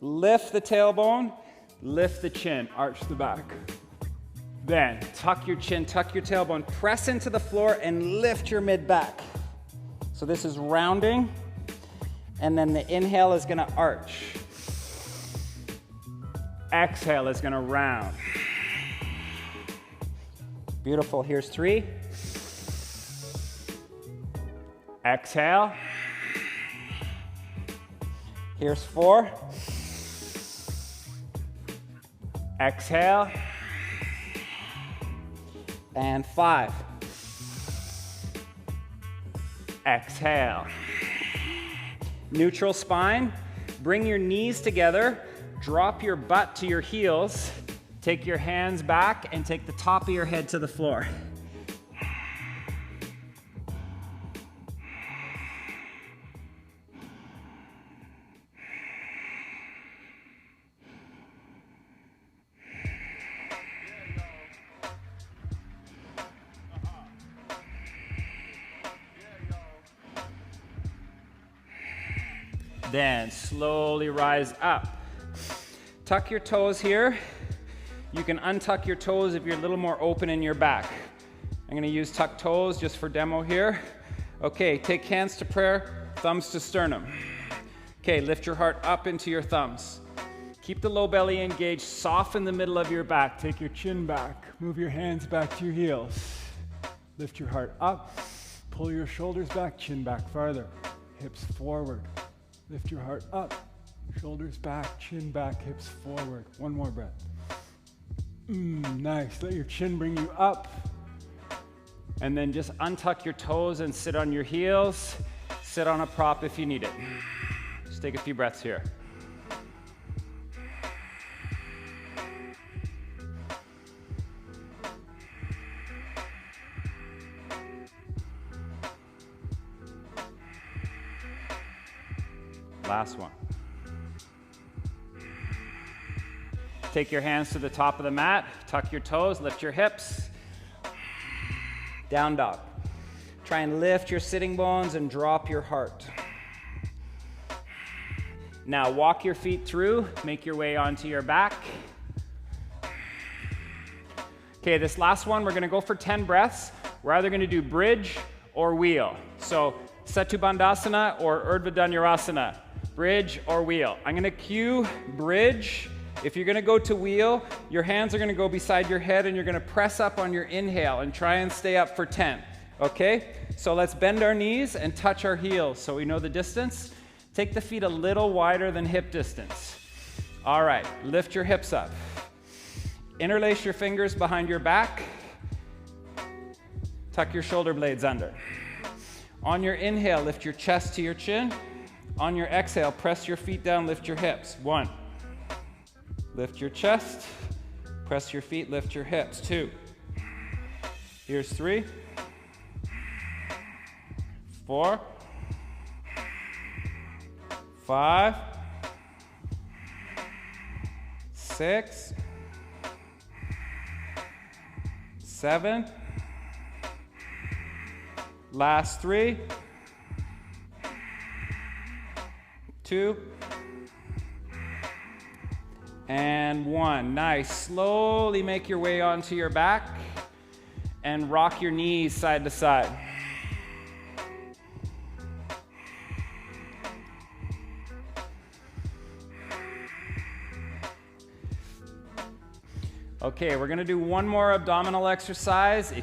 Lift the tailbone, lift the chin, arch the back. Then tuck your chin, tuck your tailbone, press into the floor and lift your mid back. So this is rounding, and then the inhale is going to arch. Exhale is going to round. Beautiful. Here's 3. Exhale. Here's 4. Exhale. And 5. Exhale. Neutral spine. Bring your knees together. Drop your butt to your heels. Take your hands back and take the top of your head to the floor. Then slowly rise up. Tuck your toes here. You can untuck your toes if you're a little more open in your back. I'm going to use tuck toes just for demo here. Okay, take hands to prayer, thumbs to sternum. Okay, lift your heart up into your thumbs. Keep the low belly engaged, soften the middle of your back. Take your chin back, move your hands back to your heels. Lift your heart up, pull your shoulders back, chin back farther. Hips forward. Lift your heart up, shoulders back, chin back, hips forward. One more breath. Nice. Let your chin bring you up. And then just untuck your toes and sit on your heels. Sit on a prop if you need it. Just take a few breaths here. Last one. Take your hands to the top of the mat, tuck your toes, lift your hips. Down dog. Try and lift your sitting bones and drop your heart. Now walk your feet through, make your way onto your back. Okay, this last one, we're gonna go for 10 breaths. We're either gonna do bridge or wheel. So Setu Bandhasana or Urdhva Dhanurasana. Bridge or wheel. I'm gonna cue bridge. If you're gonna go to wheel, your hands are gonna go beside your head and you're gonna press up on your inhale and try and stay up for 10, okay? So let's bend our knees and touch our heels so we know the distance. Take the feet a little wider than hip distance. All right, lift your hips up. Interlace your fingers behind your back. Tuck your shoulder blades under. On your inhale, lift your chest to your chin. On your exhale, press your feet down, lift your hips. 1, Lift your chest. Press your feet, lift your hips. 2. Here's 3. 4. 5. 6. 7. Last 3. 2. And 1. Nice. Slowly make your way onto your back and rock your knees side to side. Okay, we're gonna do one more abdominal exercise.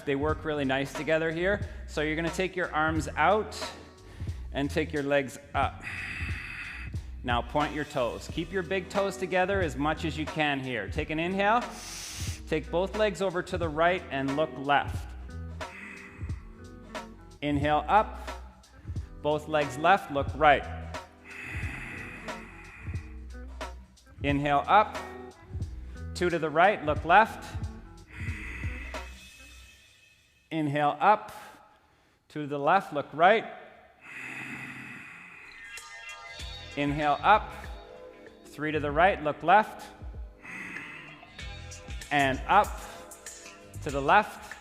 They work really nice together here. So you're gonna take your arms out and take your legs up. Now point your toes. Keep your big toes together as much as you can here. Take an inhale. Take both legs over to the right and look left. Inhale up. Both legs left, look right. Inhale up. 2 to the right, look left. Inhale up. 2 to the left, look right. Inhale up. 3 to the right, look left. And up to the left.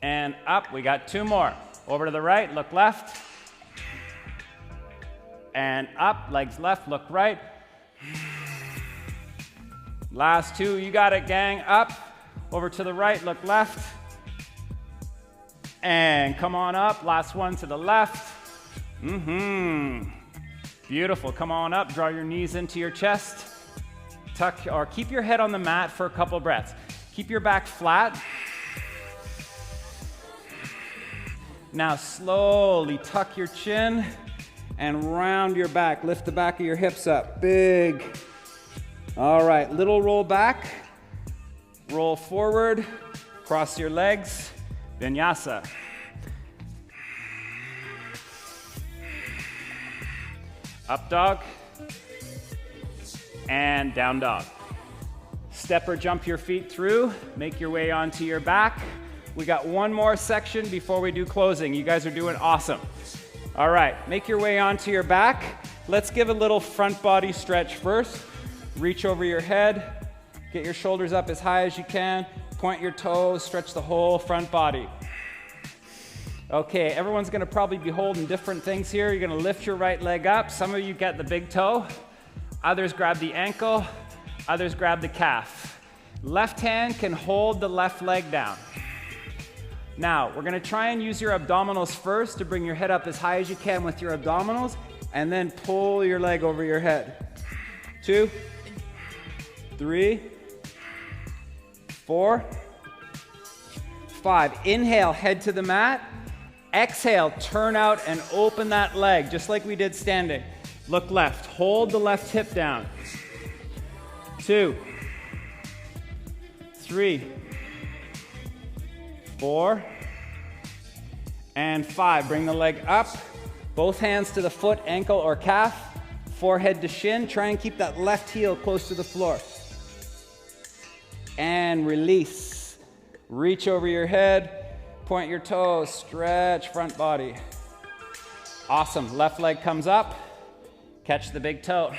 And up. We got 2 more. Over to the right, look left. And up, legs left, look right. Last 2, you got it, gang. Up, over to the right, look left. And come on up. Last one to the left. Beautiful. Come on up. Draw your knees into your chest. Tuck or keep your head on the mat for a couple breaths. Keep your back flat. Now slowly tuck your chin and round your back. Lift the back of your hips up. Big. All right. Little roll back. Roll forward. Cross your legs. Vinyasa. Up dog, and down dog. Step or jump your feet through, make your way onto your back. We got one more section before we do closing. You guys are doing awesome. All right, make your way onto your back. Let's give a little front body stretch first. Reach over your head, get your shoulders up as high as you can, point your toes, stretch the whole front body. Okay, everyone's gonna probably be holding different things here. You're gonna lift your right leg up. Some of you get the big toe. Others grab the ankle. Others grab the calf. Left hand can hold the left leg down. Now, we're gonna try and use your abdominals first to bring your head up as high as you can with your abdominals, and then pull your leg over your head. 2, 3, 4, 5. Inhale, head to the mat. Exhale, turn out and open that leg, just like we did standing. Look left, hold the left hip down. 2, 3, 4, and 5. Bring the leg up, both hands to the foot, ankle, or calf, forehead to shin. Try and keep that left heel close to the floor. And release. Reach over your head. Point your toes, stretch front body. Awesome. Left leg comes up. Catch the big toe.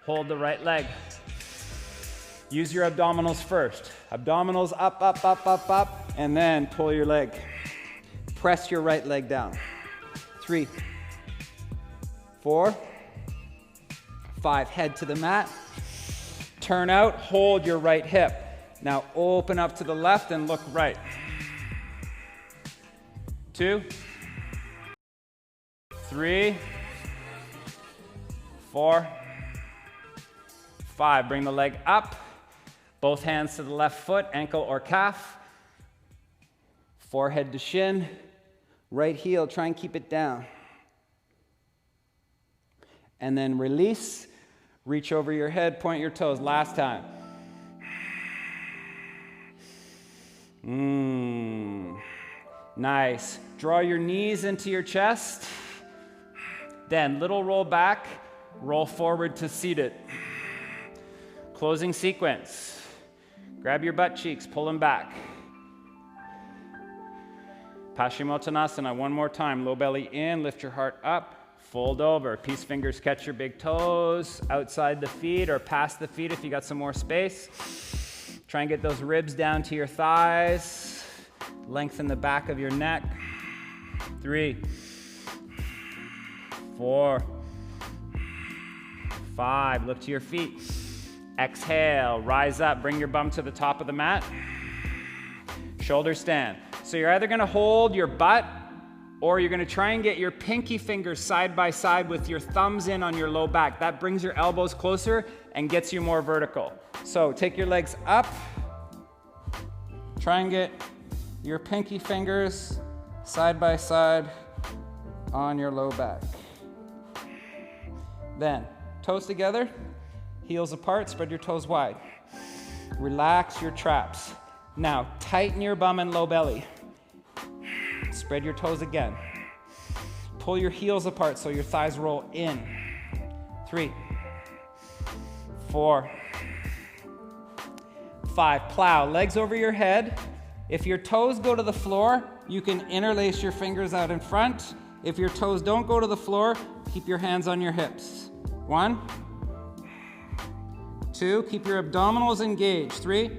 Hold the right leg. Use your abdominals first. Abdominals up, up, up, up, up, and then pull your leg. Press your right leg down. 3, 4, 5. Head to the mat. Turn out, hold your right hip. Now open up to the left and look right. 2, 3, 4, 5. Bring the leg up. Both hands to the left foot, ankle or calf. Forehead to shin. Right heel, try and keep it down. And then release. Reach over your head, point your toes. Last time. Nice. Draw your knees into your chest. Then little roll back. roll forward to seated. Closing sequence. Grab your butt cheeks, pull them back. Paschimottanasana, one more time. Low belly in, lift your heart up, fold over. Peace fingers catch your big toes outside the feet or past the feet if you got some more space. Try and get those ribs down to your thighs. Lengthen the back of your neck. 3, 4, 5. Look to your feet. Exhale, rise up, bring your bum to the top of the mat. Shoulder stand. So you're either gonna hold your butt or you're gonna try and get your pinky fingers side by side with your thumbs in on your low back. That brings your elbows closer and gets you more vertical. So take your legs up. Try and get your pinky fingers side by side on your low back. Then, toes together, heels apart, spread your toes wide. Relax your traps. Now, tighten your bum and low belly. Spread your toes again. Pull your heels apart so your thighs roll in. 3, 4, 5. Plow, legs over your head. If your toes go to the floor, you can interlace your fingers out in front. If your toes don't go to the floor, keep your hands on your hips. 1, 2, keep your abdominals engaged. 3,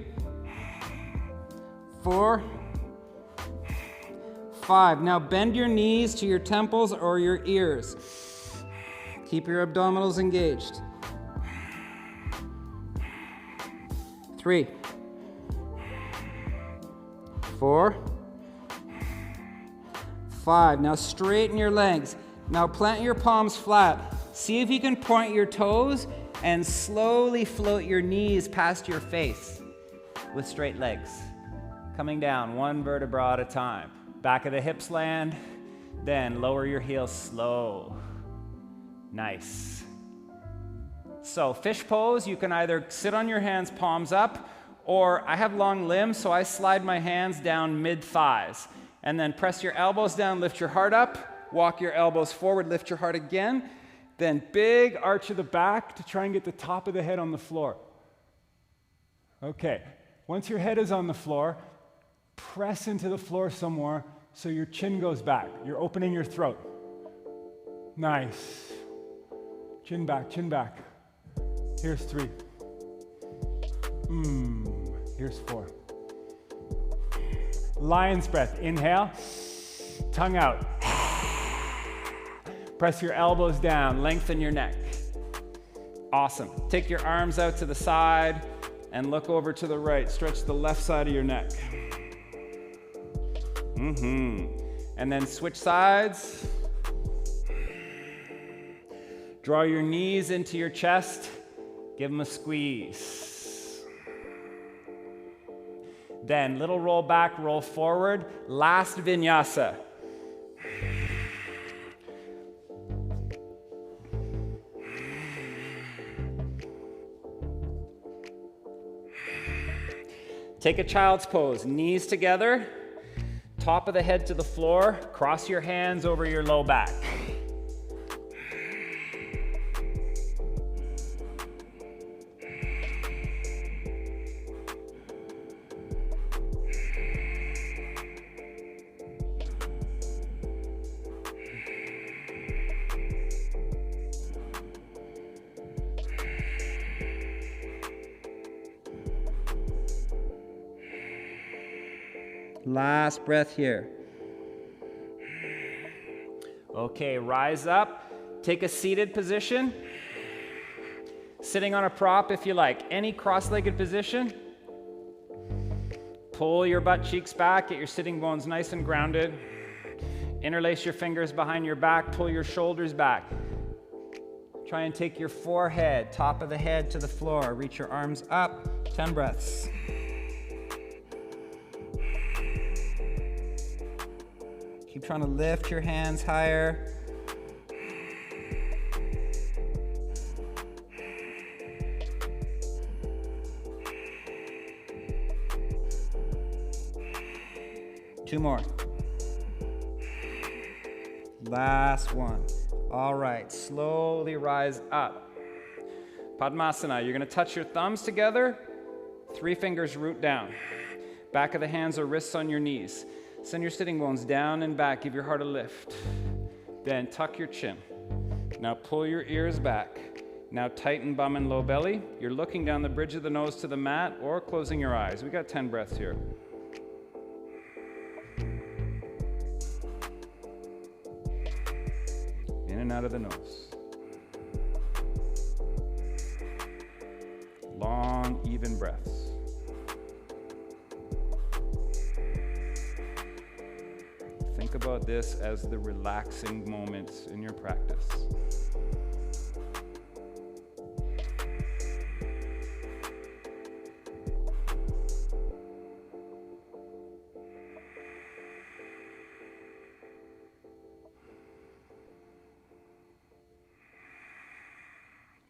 4, 5. Now bend your knees to your temples or your ears. Keep your abdominals engaged. 3, 4, 5. Now straighten your legs. Now plant your palms flat. See if you can point your toes and slowly float your knees past your face with straight legs. Coming down one vertebra at a time. Back of the hips land, then lower your heels slow. Nice. So fish pose, you can either sit on your hands, palms up, or I have long limbs, so I slide my hands down mid-thighs. And then press your elbows down, lift your heart up, walk your elbows forward, lift your heart again. Then big arch of the back to try and get the top of the head on the floor. Okay, once your head is on the floor, press into the floor some more so your chin goes back. You're opening your throat. Nice. Chin back, chin back. Here's 3. Here's 4. Lion's breath. Inhale, tongue out. Press your elbows down, lengthen your neck. Awesome. Take your arms out to the side and look over to the right. Stretch the left side of your neck. And then switch sides. Draw your knees into your chest. Give them a squeeze. Then little roll back, roll forward. Last vinyasa. Take a child's pose, knees together, top of the head to the floor, cross your hands over your low back. Last breath here. Okay, rise up. Take a seated position. Sitting on a prop if you like. Any cross-legged position. Pull your butt cheeks back. Get your sitting bones nice and grounded. Interlace your fingers behind your back. Pull your shoulders back. Try and take your forehead, top of the head to the floor. Reach your arms up. 10 breaths. Keep trying to lift your hands higher. Two more. Last one. All right, slowly rise up. Padmasana, you're gonna touch your thumbs together, 3 fingers root down. Back of the hands or wrists on your knees. Send your sitting bones down and back, give your heart a lift. Then tuck your chin. Now pull your ears back. Now tighten bum and low belly. You're looking down the bridge of the nose to the mat or closing your eyes. We got 10 breaths here. In and out of the nose. Long, even breaths. Think about this as the relaxing moments in your practice.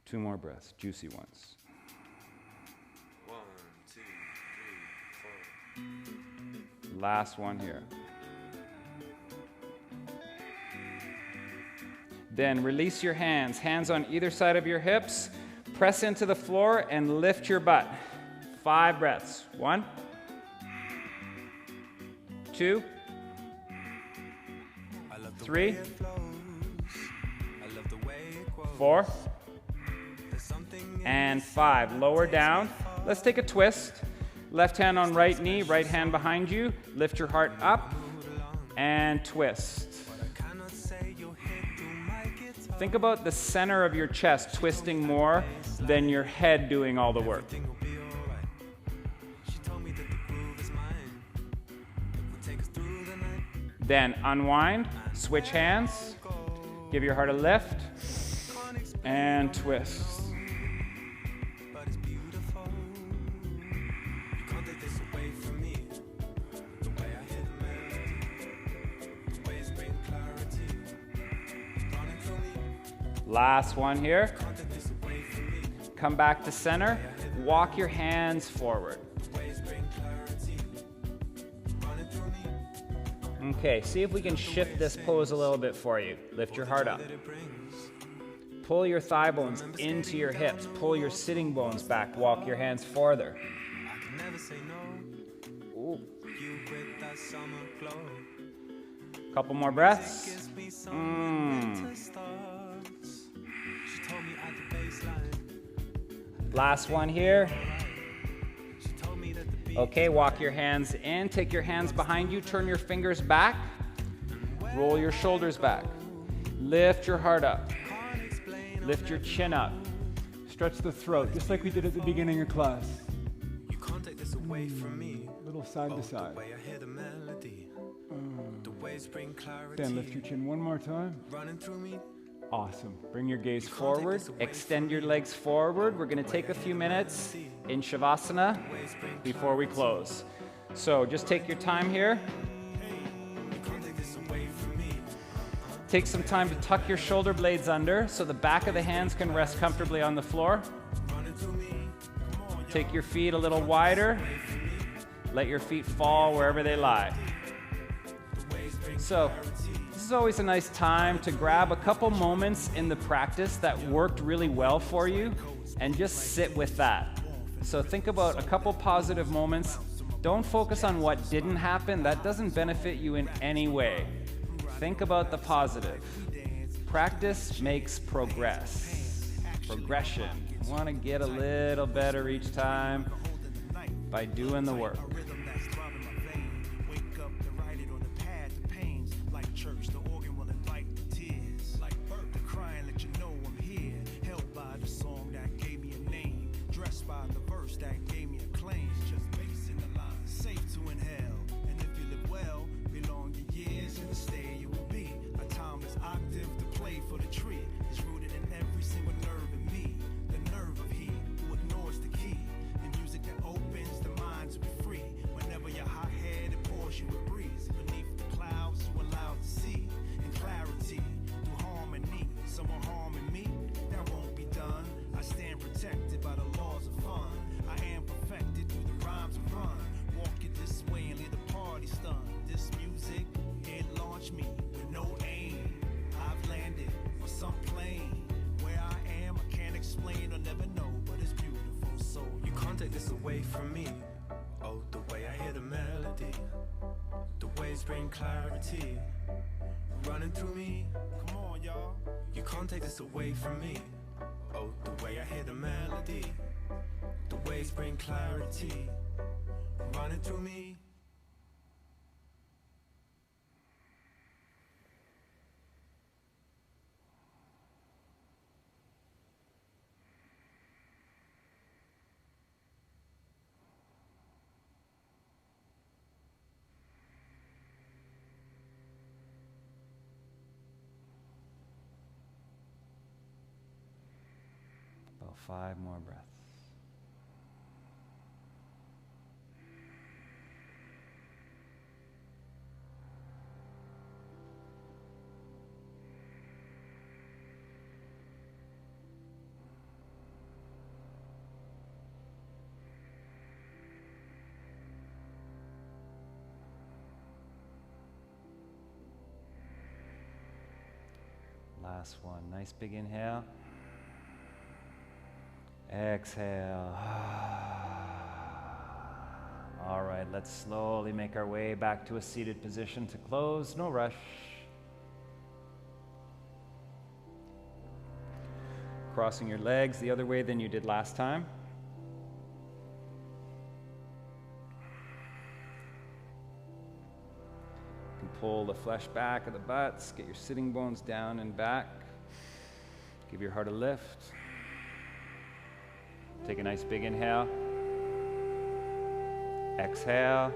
Two more breaths, juicy ones. 1, 2, 3, 4. Last one here. Then release your hands, hands on either side of your hips. Press into the floor and lift your butt. 5 breaths. 1, 2, 3, 4, and 5. Lower down. Let's take a twist. Left hand on right knee, right hand behind you. Lift your heart up and twist. Think about the center of your chest twisting more than your head doing all the work. Then unwind, switch hands, give your heart a lift, and twist. Last one here. Come back to center. Walk your hands forward. Okay, see if we can shift this pose a little bit for you. Lift your heart up. Pull your thigh bones into your hips. Pull your sitting bones back. Walk your hands farther. Ooh. Couple more breaths. Last one here. Okay, walk your hands in, take your hands behind you, turn your fingers back, roll your shoulders back, lift your heart up, lift your chin up, Stretch the throat, just like we did at the beginning of class. You can't take this away from me. Little side to side. The way I hear the melody. The waves bring clarity. Then lift your chin one more time. Running through me. Awesome. Bring your gaze forward, extend your legs forward. We're gonna take a few minutes in Shavasana before we close. So just take your time here. Take some time to tuck your shoulder blades under so the back of the hands can rest comfortably on the floor. Take your feet a little wider. Let your feet fall wherever they lie. So this is always a nice time to grab a couple moments in the practice that worked really well for you and just sit with that. So think about a couple positive moments. Don't focus on what didn't happen. That doesn't benefit you in any way. Think about the positive. Practice makes progression. You want to get a little better each time by doing the work. Free. take this away from me. Oh, the way I hear the melody, the waves bring clarity running through me. Come on, y'all. You can't take this away from me. Oh, the way I hear the melody, the waves bring clarity running through me. About 5 more breaths. Last one. Nice big inhale. Exhale. All right, let's slowly make our way back to a seated position to close. No rush. Crossing your legs the other way than you did last time. You can pull the flesh back of the butts, get your sitting bones down and back. Give your heart a lift. Take a nice big inhale. Exhale.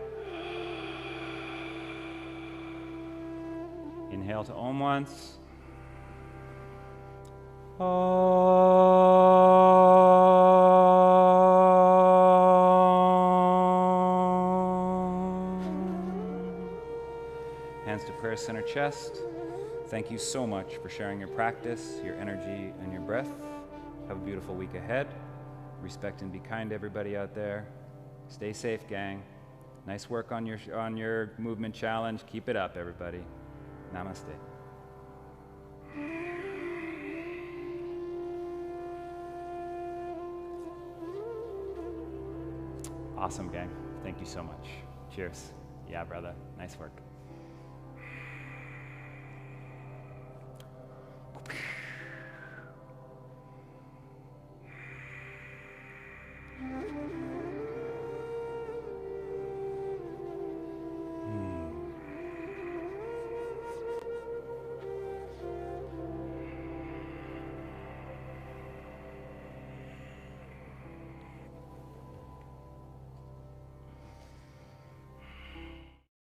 Inhale to Om once. Hands to prayer center chest. Thank you so much for sharing your practice, your energy, and your breath. Have a beautiful week ahead. Respect and be kind to everybody out there. Stay safe, gang. Nice work on your movement challenge. Keep it up, everybody. Namaste. Awesome, gang. Thank you so much. Cheers. Yeah, brother. Nice work.